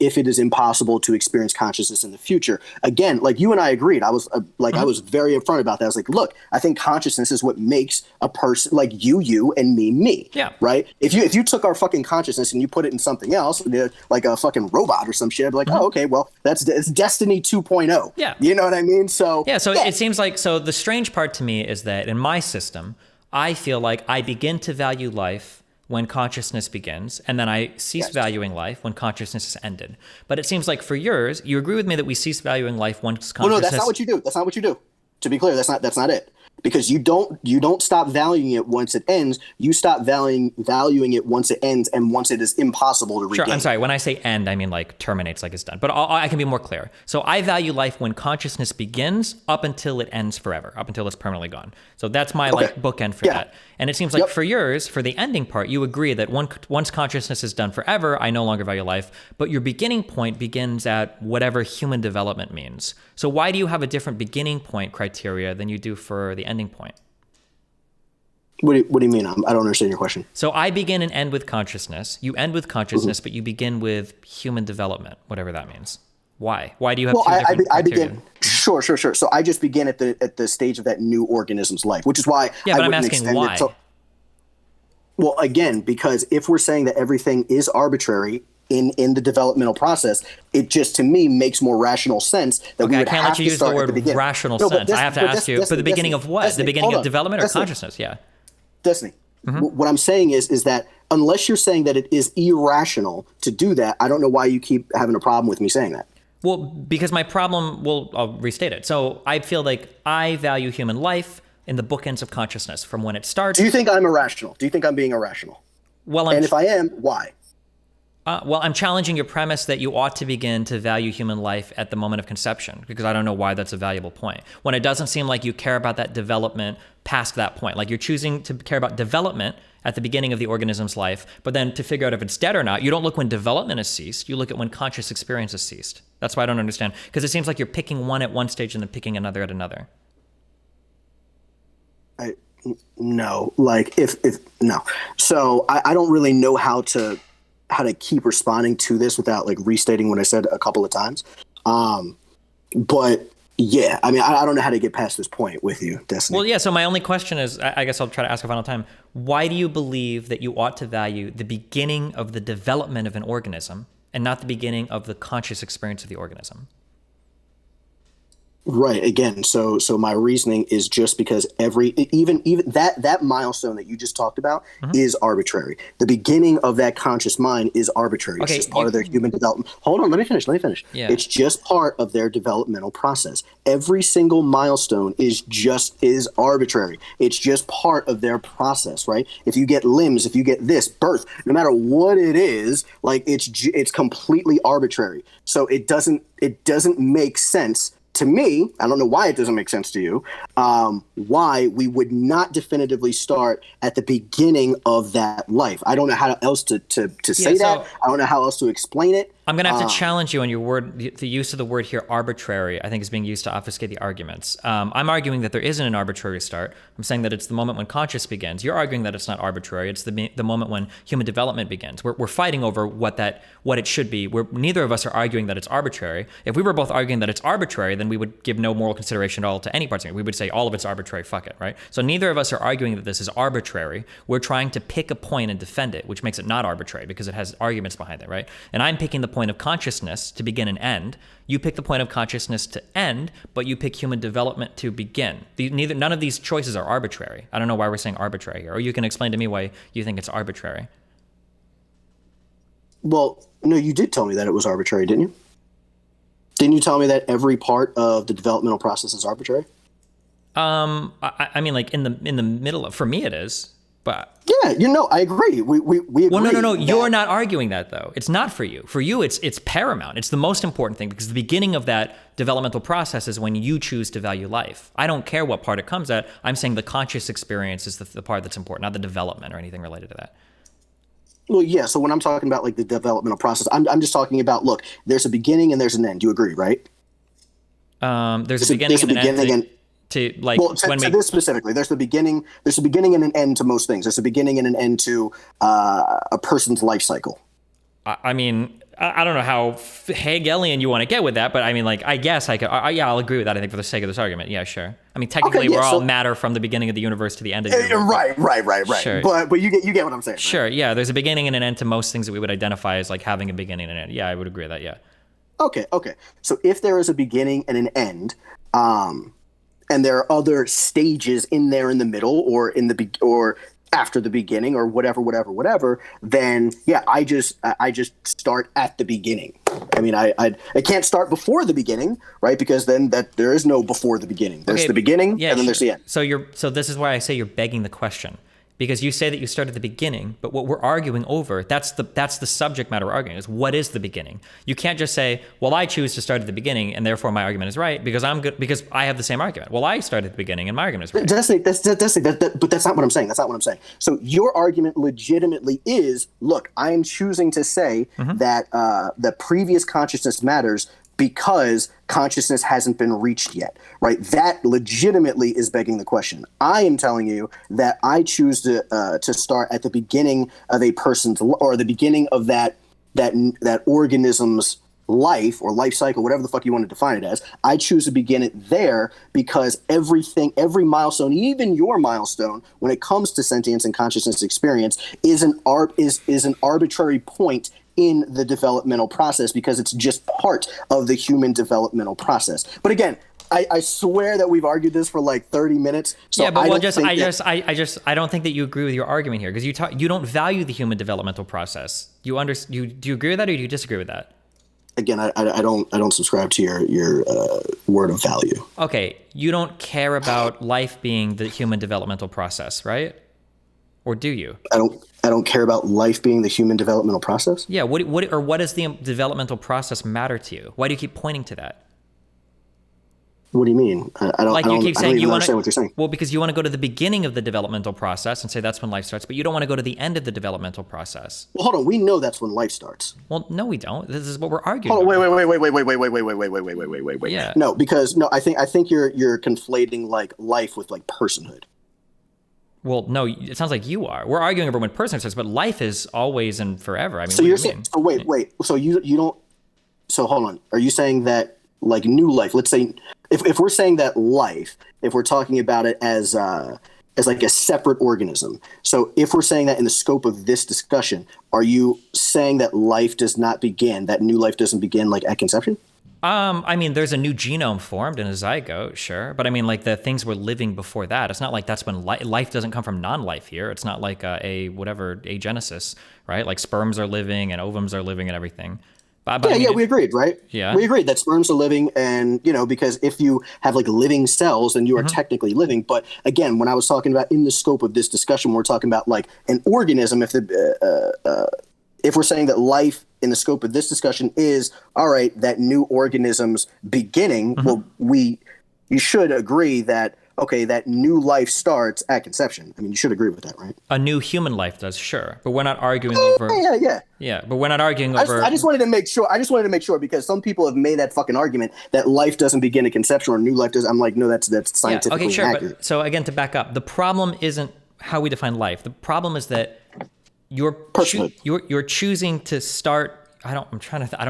if it is impossible to experience consciousness in the future. Again, like you and I agreed. I was I was very upfront about that. I was like, look, I think consciousness is what makes a person like you, and me. Yeah. Right? If you took our fucking consciousness and you put it in something else, like a fucking robot or some shit, I'd be like, oh, okay, well, it's Destiny 2.0. Yeah. You know what I mean? So yeah, it seems like, so the strange part to me is that in my system, I feel like I begin to value life when consciousness begins, and then I cease valuing life when consciousness is ended. But it seems like for yours, you agree with me that we cease valuing life once consciousness... Well, no, that's not what you do. That's not what you do. To be clear, that's not it. Because you don't stop valuing it once it ends. You stop valuing it once it ends, and once it is impossible to regain. Sure, I'm sorry. When I say end, I mean like terminates, like it's done. But I can be more clear. So I value life when consciousness begins up until it ends forever, up until it's permanently gone. So that's my like bookend for that. And it seems like for yours, for the ending part, you agree that once consciousness is done forever, I no longer value life. But your beginning point begins at whatever human development means. So why do you have a different beginning point criteria than you do for the ending point? What do you mean? I don't understand your question. So I begin and end with consciousness. You end with consciousness, but you begin with human development, whatever that means. Why? Why do you have two different I criteria? begin. Sure. So I just begin at the stage of that new organism's life, which is why. Yeah, but I'm asking why. Well, again, because if we're saying that everything is arbitrary in the developmental process, it just, to me, makes more rational sense that we would I can't have let you to use the start at word beginning. rational sense. I have to ask you, for the beginning of what? The beginning of development or consciousness? Yeah. Destiny. What I'm saying is that unless you're saying that it is irrational to do that, I don't know why you keep having a problem with me saying that. Well, because my problem, I'll restate it. So I feel like I value human life in the bookends of consciousness from when it starts. Do you think I'm irrational? Do you think I'm being irrational? Well, and if I am, why? Well, I'm challenging your premise that you ought to begin to value human life at the moment of conception, because I don't know why that's a valuable point. When it doesn't seem like you care about that development past that point. Like you're choosing to care about development at the beginning of the organism's life, but then to figure out if it's dead or not, you don't look when development has ceased. You look at when conscious experience has ceased. That's why I don't understand, because it seems like you're picking one at one stage and then picking another at another. No, like if no. So I don't really know how to keep responding to this without like restating what I said a couple of times. But yeah, I mean, I don't know how to get past this point with you, Destiny. Well, yeah. So my only question is, I guess I'll try to ask a final time. Why do you believe that you ought to value the beginning of the development of an organism and not the beginning of the conscious experience of the organism? Right. Again, so my reasoning is just because even that milestone that you just talked about is arbitrary. The beginning of that conscious mind is arbitrary. It's just part of their human development. Hold on, let me finish. Yeah. It's just part of their developmental process. Every single milestone is arbitrary. It's just part of their process, right? If you get limbs, if you get this birth, no matter what it is, like it's completely arbitrary. So it doesn't make sense. To me, I don't know why it doesn't make sense to you, why we would not definitively start at the beginning of that life. I don't know how else to say that. I don't know how else to explain it. I'm going to have to challenge you on your word. The use of the word here, arbitrary, I think is being used to obfuscate the arguments. I'm arguing that there isn't an arbitrary start. I'm saying that it's the moment when conscious begins. You're arguing that it's not arbitrary. It's the moment when human development begins. We're fighting over what it should be. Neither of us are arguing that it's arbitrary. If we were both arguing that it's arbitrary, then we would give no moral consideration at all to any parts of it. We would say all of it's arbitrary, fuck it, right? So neither of us are arguing that this is arbitrary. We're trying to pick a point and defend it, which makes it not arbitrary because it has arguments behind it, right? And I'm picking the point of consciousness to begin and end. You pick the point of consciousness to end, but you pick human development to begin. None of these choices are arbitrary. I don't know why we're saying arbitrary here. Or you can explain to me why you think it's arbitrary. Well, no, you did tell me that it was arbitrary, didn't you? Didn't you tell me that every part of the developmental process is arbitrary? I mean, like in the middle of, for me it is, but yeah, I agree. We agree. Well, no. You're not arguing that though. It's not for you. For you, it's paramount. It's the most important thing because the beginning of that developmental process is when you choose to value life. I don't care what part it comes at. I'm saying the conscious experience is the part that's important, not the development or anything related to that. Well, yeah. So when I'm talking about like the developmental process, I'm just talking about, look, there's a beginning and there's an end. You agree, right? There's a beginning and an end to like Well, to this specifically, there's a beginning and an end to most things. There's a beginning and an end to a person's life cycle. I mean, I don't know how Hegelian you want to get with that, but I mean, like, I guess I could. Yeah, I'll agree with that. I think for the sake of this argument, yeah, sure. I mean, technically, we're all matter from the beginning of the universe to the end of the universe. Right. Sure. But you get what I'm saying. Right? Sure. Yeah, there's a beginning and an end to most things that we would identify as like having a beginning and an end. Yeah, I would agree with that. Yeah. Okay. So if there is a beginning and an end, and there are other stages in there in the middle, or or after the beginning, or whatever, then yeah, I just start at the beginning. I mean, I can't start before the beginning, right? Because then there is no before the beginning. There's the beginning, and then there's the end. So this is why I say you're begging the question. Because you say that you start at the beginning, but what we're arguing over, that's the subject matter we're arguing, is what is the beginning? You can't just say, well, I choose to start at the beginning, and therefore my argument is right, because because I have the same argument. Well, I start at the beginning, and my argument is right. But that's not what I'm saying. That's not what I'm saying. So your argument legitimately is, look, I am choosing to say that the previous consciousness matters because consciousness hasn't been reached yet, right? That legitimately is begging the question. I am telling you that I choose to start at the beginning of a person's, or the beginning of that organism's life or life cycle, whatever the fuck you want to define it as. I choose to begin it there because every milestone, even your milestone, when it comes to sentience and consciousness experience, is an arbitrary point in the developmental process, because it's just part of the human developmental process. But again, I swear that we've argued this for like 30 minutes. So yeah, but I don't think that you agree with your argument here, because you don't value the human developmental process. Do you agree with that, or do you disagree with that? Again, I don't subscribe to your word of value. Okay, you don't care about life being the human developmental process, right? Or do you? I don't care about life being the human developmental process. Yeah. What does the developmental process matter to you? Why do you keep pointing to that? What do you mean? I don't understand what you're saying. Well, because you want to go to the beginning of the developmental process and say that's when life starts, but you don't want to go to the end of the developmental process. Well, hold on. We know that's when life starts. Well, no, we don't. This is what we're arguing. Oh, wait. Yeah. No, because I think you're conflating like life with like personhood. Well, no, it sounds like you are. We're arguing over when person starts, but life is always and forever. I mean, so you're saying? So wait. So you don't. So hold on. Are you saying that like new life? Let's say if we're saying that life, if we're talking about it as like a separate organism. So if we're saying that in the scope of this discussion, are you saying that life does not begin? That new life doesn't begin like at conception? I mean, there's a new genome formed in a zygote, sure. But I mean, like the things we're living before that, it's not like that's when life doesn't come from non-life here. It's not like agenesis, right? Like sperms are living and ovums are living and everything. But we agreed, right? Yeah. We agreed that sperms are living, and, because if you have like living cells, then you are technically living. But again, when I was talking about in the scope of this discussion, we're talking about like an organism. If we're saying that life in the scope of this discussion is, all right, that new organism's beginning, well, you should agree that, okay, that new life starts at conception. I mean, you should agree with that, right? A new human life does, sure. But we're not arguing over... Yeah. Yeah, but we're not arguing over... I just wanted to make sure, because some people have made that fucking argument that life doesn't begin at conception or new life does. I'm like, no, that's scientifically inaccurate. But, so again, to back up, the problem isn't how we define life. The problem is that you're choosing to start... I don't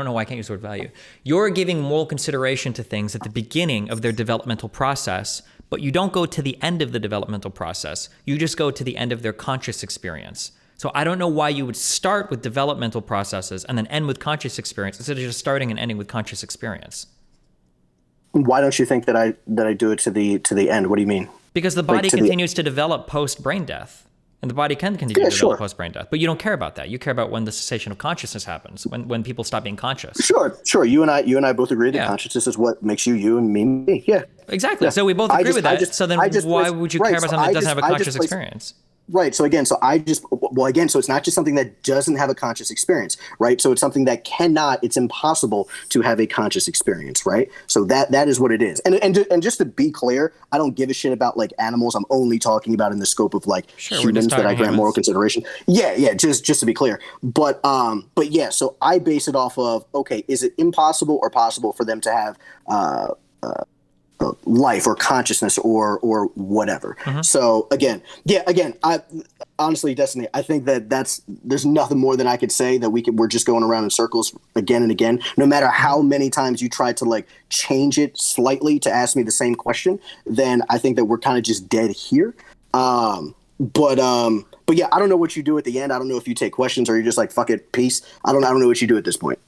know why I can't use the word value. You're giving moral consideration to things at the beginning of their developmental process, but you don't go to the end of the developmental process. You just go to the end of their conscious experience. So I don't know why you would start with developmental processes and then end with conscious experience instead of just starting and ending with conscious experience. Why don't you think that I do it to the end? What do you mean? Because the body continues to develop post brain death. And the body can continue to develop post-brain death. But you don't care about that. You care about when the cessation of consciousness happens, when people stop being conscious. Sure. You and I both agree that consciousness is what makes you and me. Yeah. Exactly. Yeah. So we both agree with that. So then why would you care about something that doesn't have a conscious experience? Right. So again, so it's not just something that doesn't have a conscious experience, right? So it's something that it's impossible to have a conscious experience, right? So that is what it is. And just to be clear, I don't give a shit about like animals. I'm only talking about in the scope of like humans that I grant moral consideration. Yeah. Just to be clear. But yeah, so I base it off of, okay, is it impossible or possible for them to have life or consciousness or whatever. So again, I honestly, Destiny, I think that there's nothing more than I could say that we're just going around in circles again and again. No matter how many times you try to like change it slightly to ask me the same question, then I think that we're kind of just dead here. But yeah, I don't know what you do at the end. I don't know if you take questions or you're just like, fuck it, peace. I don't know what you do at this point.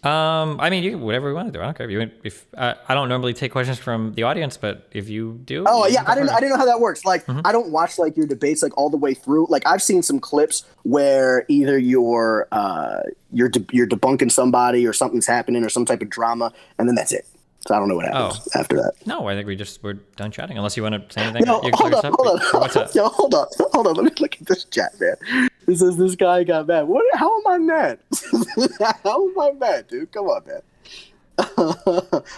I mean, you whatever you want to do. I don't care if I don't normally take questions from the audience, but if you do, oh yeah, I didn't know how that works. Like, I don't watch like your debates like all the way through. Like, I've seen some clips where either you're debunking somebody or something's happening or some type of drama, and then that's it. So I don't know what happens after that. No, I think we're done chatting. Unless you want to say anything. No, hold on. What's up? Yo, hold on. Let me look at this chat, man. It says this guy got mad. What? How am I mad? How am I mad, dude? Come on, man.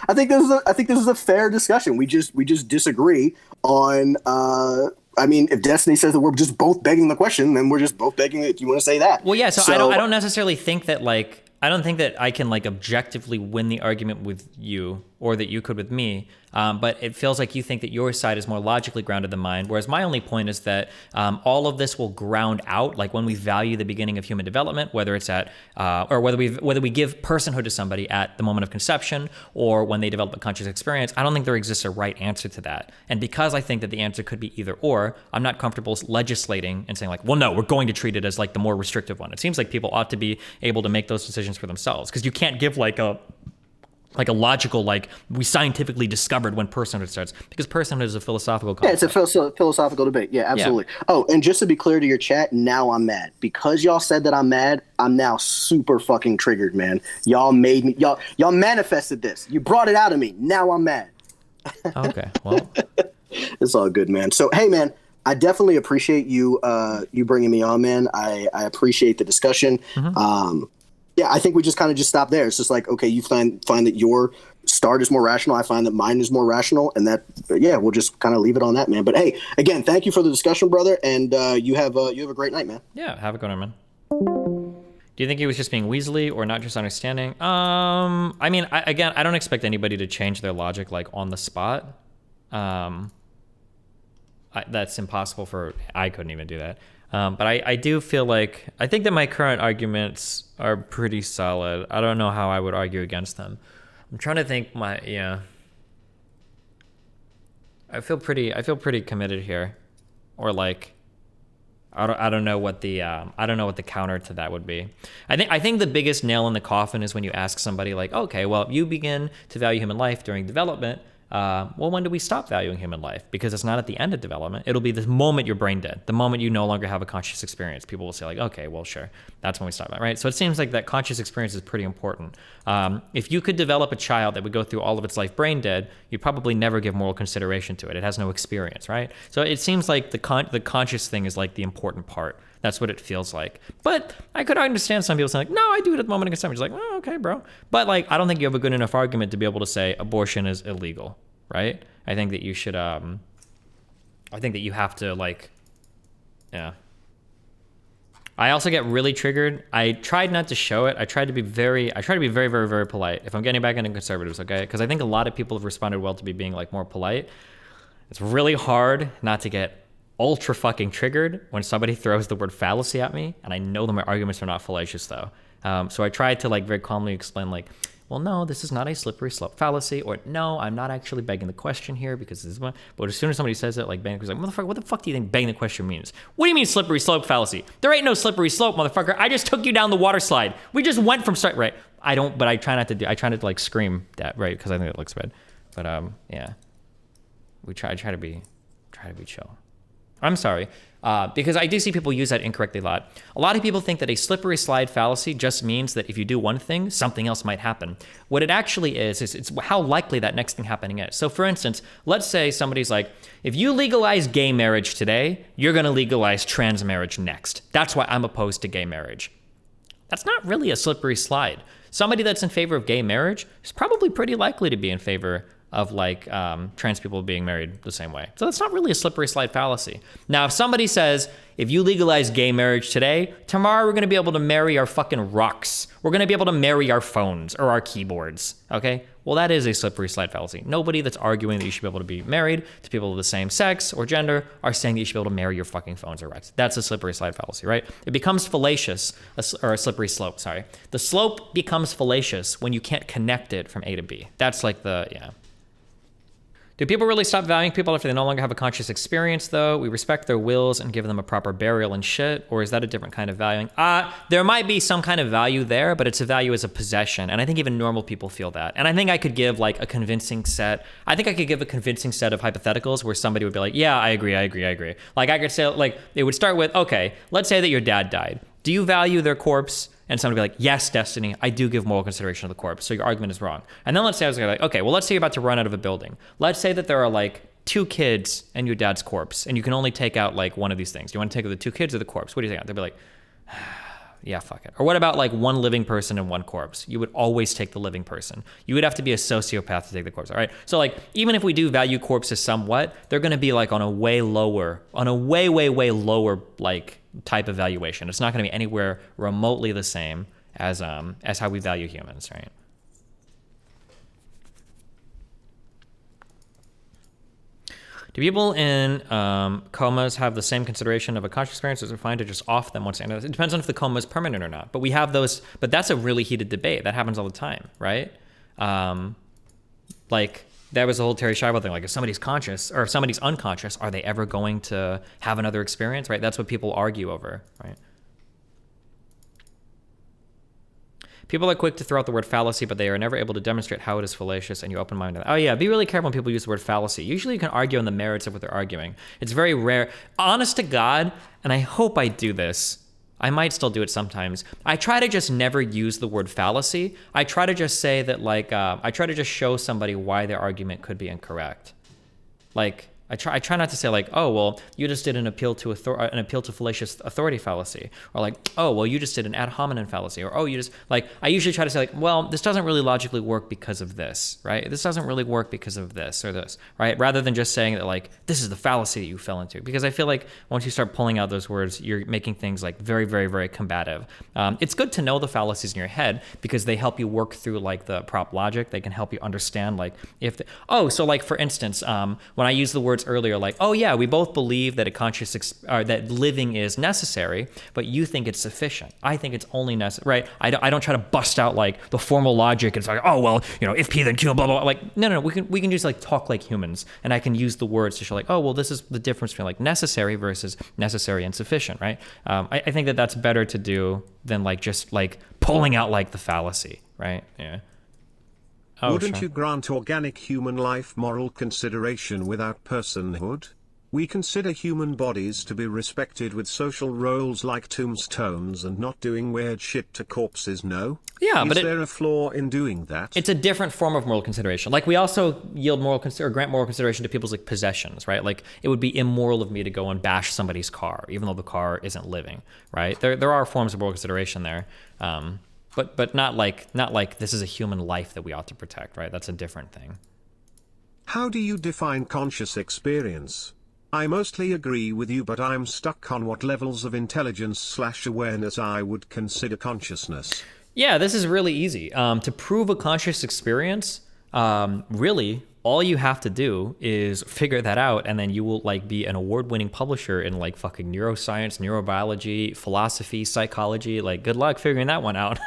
I think this is a fair discussion. We just disagree on. I mean, if Destiny says that we're just both begging the question, then we're just both begging it. If you want to say that. Well, yeah. So I don't necessarily think that like. I don't think that I can like objectively win the argument with you or that you could with me. But it feels like you think that your side is more logically grounded than mine. Whereas my only point is that all of this will ground out, like when we value the beginning of human development, whether it's at or whether we give personhood to somebody at the moment of conception or when they develop a conscious experience. I don't think there exists a right answer to that. And because I think that the answer could be either or, I'm not comfortable legislating and saying like, well, no, we're going to treat it as like the more restrictive one. It seems like people ought to be able to make those decisions for themselves, because you can't give like a logical, like, we scientifically discovered when personhood starts, because personhood is a philosophical concept. Yeah, it's a philosophical debate. Yeah, absolutely. Yeah. Oh, and just to be clear to your chat, now I'm mad. Because y'all said that I'm mad, I'm now super fucking triggered, man. Y'all made me, y'all manifested this. You brought it out of me. Now I'm mad. Okay, well. It's all good, man. So, hey, man, I definitely appreciate you bringing me on, man. I appreciate the discussion. Yeah, I think we just kind of stop there. It's just like, okay, you find that your start is more rational. I find that mine is more rational, and that, yeah, we'll just kind of leave it on that, man. But hey, again, thank you for the discussion, brother, and you have a great night, man. Yeah, have a good one, man. Do you think he was just being weaselly or not just understanding? I mean, I don't expect anybody to change their logic like on the spot. That's impossible I couldn't even do that. But I do feel like, I think that my current arguments are pretty solid. I don't know how I would argue against them. I'm trying to think I feel pretty committed here. Or like, I don't know what the counter to that would be. I think the biggest nail in the coffin is when you ask somebody like, okay, well, you begin to value human life during development. Well, when do we stop valuing human life? Because it's not at the end of development. It'll be the moment you're brain dead, the moment you no longer have a conscious experience. People will say like, okay, well, sure, that's when we stop that, right? So it seems like that conscious experience is pretty important. If you could develop a child that would go through all of its life brain dead, you'd probably never give moral consideration to it. It has no experience, right? So it seems like the conscious thing is like the important part. That's what it feels like. But I could understand some people saying like, no, I do it at the moment of conception. It's like, oh, okay, bro. But like, I don't think you have a good enough argument to be able to say abortion is illegal, right? I think that you should, I think that you have to like, yeah. I also get really triggered. I tried not to show it. I try to be very, very, very, very polite. If I'm getting back into conservatives, okay? Because I think a lot of people have responded well to me being like more polite. It's really hard not to get ultra fucking triggered when somebody throws the word fallacy at me, and I know that my arguments are not fallacious though. So I tried to like very calmly explain like, well, no, this is not a slippery slope fallacy, or no, I'm not actually begging the question here because this is one. But as soon as somebody says it, like begging, like, motherfucker, what the fuck do you think begging the question means? What do you mean slippery slope fallacy? There ain't no slippery slope, motherfucker. I just took you down the water slide. We just went from start, right? But I try not to like scream that, right? Because I think it looks bad. But yeah, I try to be chill. I'm sorry, because I do see people use that incorrectly a lot. A lot of people think that a slippery slide fallacy just means that if you do one thing, something else might happen. What it actually is it's how likely that next thing happening is. So for instance, let's say somebody's like, if you legalize gay marriage today, you're going to legalize trans marriage next. That's why I'm opposed to gay marriage. That's not really a slippery slide. Somebody that's in favor of gay marriage is probably pretty likely to be in favor of like trans people being married the same way. So that's not really a slippery slide fallacy. Now, if somebody says, if you legalize gay marriage today, tomorrow we're going to be able to marry our fucking rocks. We're going to be able to marry our phones or our keyboards, okay? Well, that is a slippery slide fallacy. Nobody that's arguing that you should be able to be married to people of the same sex or gender are saying that you should be able to marry your fucking phones or rocks. That's a slippery slide fallacy, right? It becomes fallacious, or a slippery slope, sorry. The slope becomes fallacious when you can't connect it from A to B. That's like yeah. Do people really stop valuing people after they no longer have a conscious experience, though? We respect their wills and give them a proper burial and shit, or is that a different kind of valuing? There might be some kind of value there, but it's a value as a possession, and I think even normal people feel that. And I think I could give like a convincing set of hypotheticals where somebody would be like, yeah, I agree. Like I could say, like, it would start with, okay, let's say that your dad died. Do you value their corpse? And somebody would be like, yes, Destiny, I do give moral consideration to the corpse. So your argument is wrong. And then let's say I was like, okay, well, let's say you're about to run out of a building. Let's say that there are like 2 kids and your dad's corpse, and you can only take out like one of these things. Do you want to take out the 2 kids or the corpse? What do you take out? They'd be like, yeah, fuck it. Or what about like 1 living person and 1 corpse? You would always take the living person. You would have to be a sociopath to take the corpse, all right? So like, even if we do value corpses somewhat, they're going to be like on a way lower, way lower like type of valuation. It's not going to be anywhere remotely the same as how we value humans, right? Do people in comas have the same consideration of a conscious experience, or is it fine to just off them once? It depends on if the coma is permanent or not. But we have those. But that's a really heated debate. That happens all the time, right? Like that was the whole Terry Schiavo thing. Like if somebody's conscious or if somebody's unconscious, are they ever going to have another experience? Right? That's what people argue over, right? People are quick to throw out the word fallacy, but they are never able to demonstrate how it is fallacious, and you open-minded. Oh yeah, be really careful when people use the word fallacy. Usually you can argue on the merits of what they're arguing. It's very rare. Honest to God, and I hope I do this, I might still do it sometimes, I try to just never use the word fallacy. I try to just say that, like, I try to just show somebody why their argument could be incorrect. Like, I try not to say like, oh, well, you just did an appeal to fallacious authority fallacy, or like, oh, well, you just did an ad hominem fallacy, or oh, you just like. I usually try to say like, well, this doesn't really logically work because of this, right? This doesn't really work because of this or this, right? Rather than just saying that like this is the fallacy that you fell into, because I feel like once you start pulling out those words, you're making things like very, very, very combative. It's good to know the fallacies in your head because they help you work through like the prop logic. They can help you understand like so like for instance, when I use the word earlier, like, oh yeah, we both believe that that living is necessary, but you think it's sufficient. I think it's only necessary, right? I don't try to bust out like the formal logic. It's like, oh well, if P then Q, blah blah blah. Like, no, we can just like talk like humans, and I can use the words to show like, oh well, this is the difference between like necessary versus necessary and sufficient, right? I think that that's better to do than like just like pulling out like the fallacy, right? Yeah. Oh, Wouldn't sure. you grant organic human life moral consideration without personhood? We consider human bodies to be respected with social roles like tombstones and not doing weird shit to corpses, no? Yeah, Is but there a flaw in doing that? It's a different form of moral consideration. Like we also yield grant moral consideration to people's like possessions, right? Like it would be immoral of me to go and bash somebody's car, even though the car isn't living, right? There are forms of moral consideration there. But not like this is a human life that we ought to protect, right? That's a different thing. How do you define conscious experience? I mostly agree with you, but I'm stuck on what levels of intelligence/awareness I would consider consciousness. Yeah, this is really easy. To prove a conscious experience, really, all you have to do is figure that out, and then you will like be an award-winning publisher in like fucking neuroscience, neurobiology, philosophy, psychology. Like, good luck figuring that one out.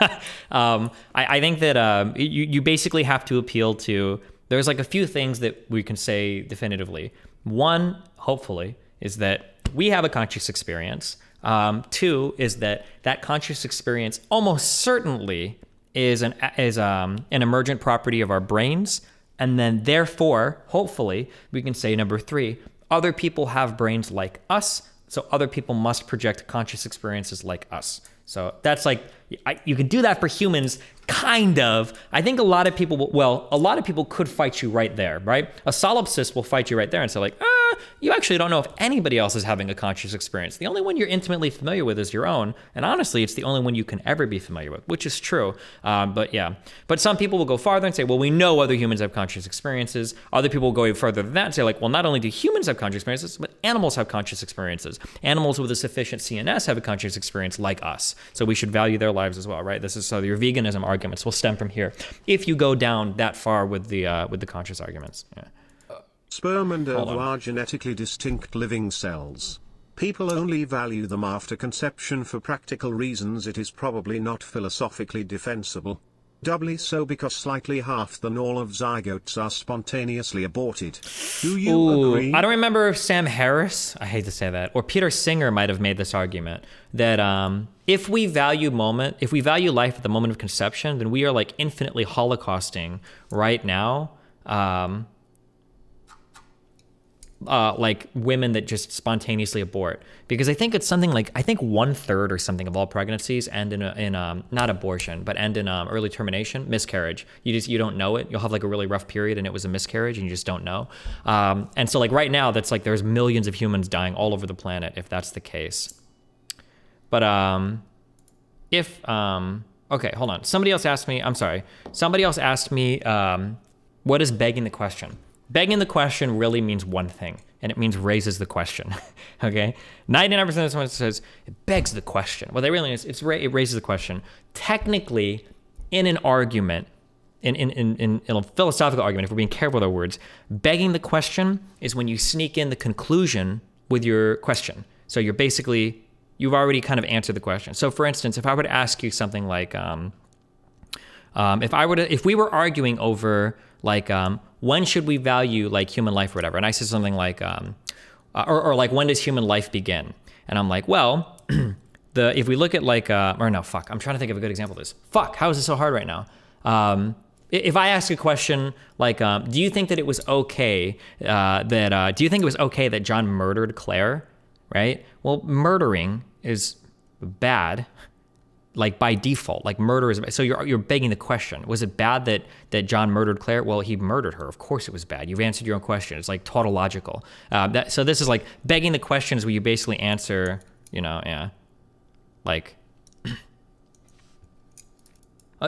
I think that you basically have to appeal to. There's like a few things that we can say definitively. One, hopefully, is that we have a conscious experience. 2 is that conscious experience almost certainly is an emergent property of our brains. And then therefore, hopefully, we can say number 3, other people have brains like us, so other people must project conscious experiences like us. So that's like, you can do that for humans, kind of. I think a lot of people could fight you right there, right? A solipsist will fight you right there and say like, you actually don't know if anybody else is having a conscious experience. The only one you're intimately familiar with is your own. And honestly, it's the only one you can ever be familiar with, which is true. But yeah. But some people will go farther and say, well, we know other humans have conscious experiences. Other people will go even further than that and say, like, well, not only do humans have conscious experiences, but animals have conscious experiences. Animals with a sufficient CNS have a conscious experience like us. So we should value their lives as well, right? This is so your veganism arguments will stem from here if you go down that far with the conscious arguments. Yeah. Sperm and ova are genetically distinct living cells. People only value them after conception for practical reasons. It is probably not philosophically defensible. Doubly so because slightly half than all of zygotes are spontaneously aborted. Do you agree? I don't remember if Sam Harris, I hate to say that, or Peter Singer might have made this argument that if we value life at the moment of conception, then we are like infinitely holocausting right now. Like women that just spontaneously abort, because I think it's something like 1/3 or something of all pregnancies end in not abortion but end in early termination, miscarriage. You don't know it. You'll have like a really rough period and it was a miscarriage and you just don't know. And so like right now that's like there's millions of humans dying all over the planet if that's the case. But okay, hold on. Somebody else asked me. What is begging the question? Begging the question really means one thing, and it means raises the question, okay? 99% of someone says, it begs the question. Well, they really is, it raises the question. Technically, in an argument, in a philosophical argument, if we're being careful with our words, begging the question is when you sneak in the conclusion with your question. So you've already kind of answered the question. So for instance, if I were to ask you something like, if we were arguing over like, when should we value like human life or whatever? And I said something like, or like, when does human life begin? And I'm like, well, if we look at like, I'm trying to think of a good example of this. How is this so hard right now? If I ask a question like, do you think that it was okay that John murdered Claire? Right? Well, murdering is bad. Like by default, like murder is, so you're begging the question. Was it bad that John murdered Claire? Well, he murdered her. Of course it was bad. You've answered your own question. It's like tautological. So this is like begging the questions where you basically answer, like,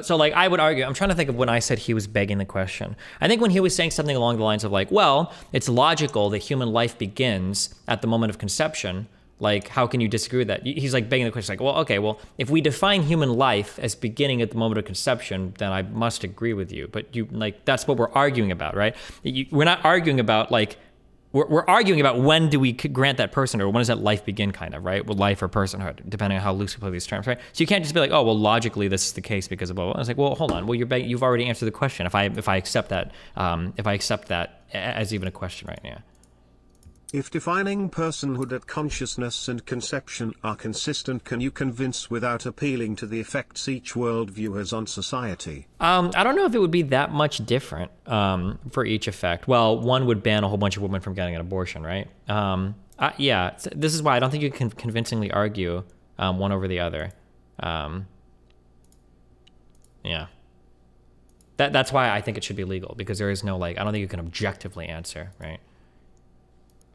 so like I would argue, I'm trying to think of when I said he was begging the question. I think when he was saying something along the lines of like, well, it's logical that human life begins at the moment of conception. Like, how can you disagree with that? He's like begging the question, like, well, okay, well, if we define human life as beginning at the moment of conception, then I must agree with you. But that's what we're arguing about, right? We're not arguing about like, we're arguing about when do we grant that person, or when does that life begin, kind of, right? With life or personhood, depending on how loose we play these terms, right? So you can't just be like, oh, well, logically this is the case because of blah, blah, blah. I was like, well, hold on. Well, you've already answered the question. If I accept that as even a question right now. If defining personhood at consciousness and conception are consistent, can you convince without appealing to the effects each worldview has on society? I don't know if it would be that much different for each effect. Well, one would ban a whole bunch of women from getting an abortion, right? Yeah, this is why I don't think you can convincingly argue one over the other. Yeah. That's why I think it should be legal, because there is no, like, I don't think you can objectively answer, right?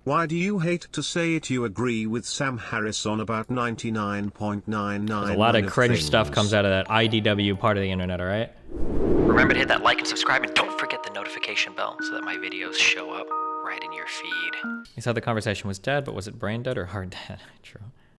Why do you hate to say it? You agree with Sam Harris on about 99.99%. A lot of cringe stuff comes out of that IDW part of the internet, all right? Remember to hit that like and subscribe, and don't forget the notification bell so that my videos show up right in your feed. You said the conversation was dead, but was it brain dead or hard dead? True.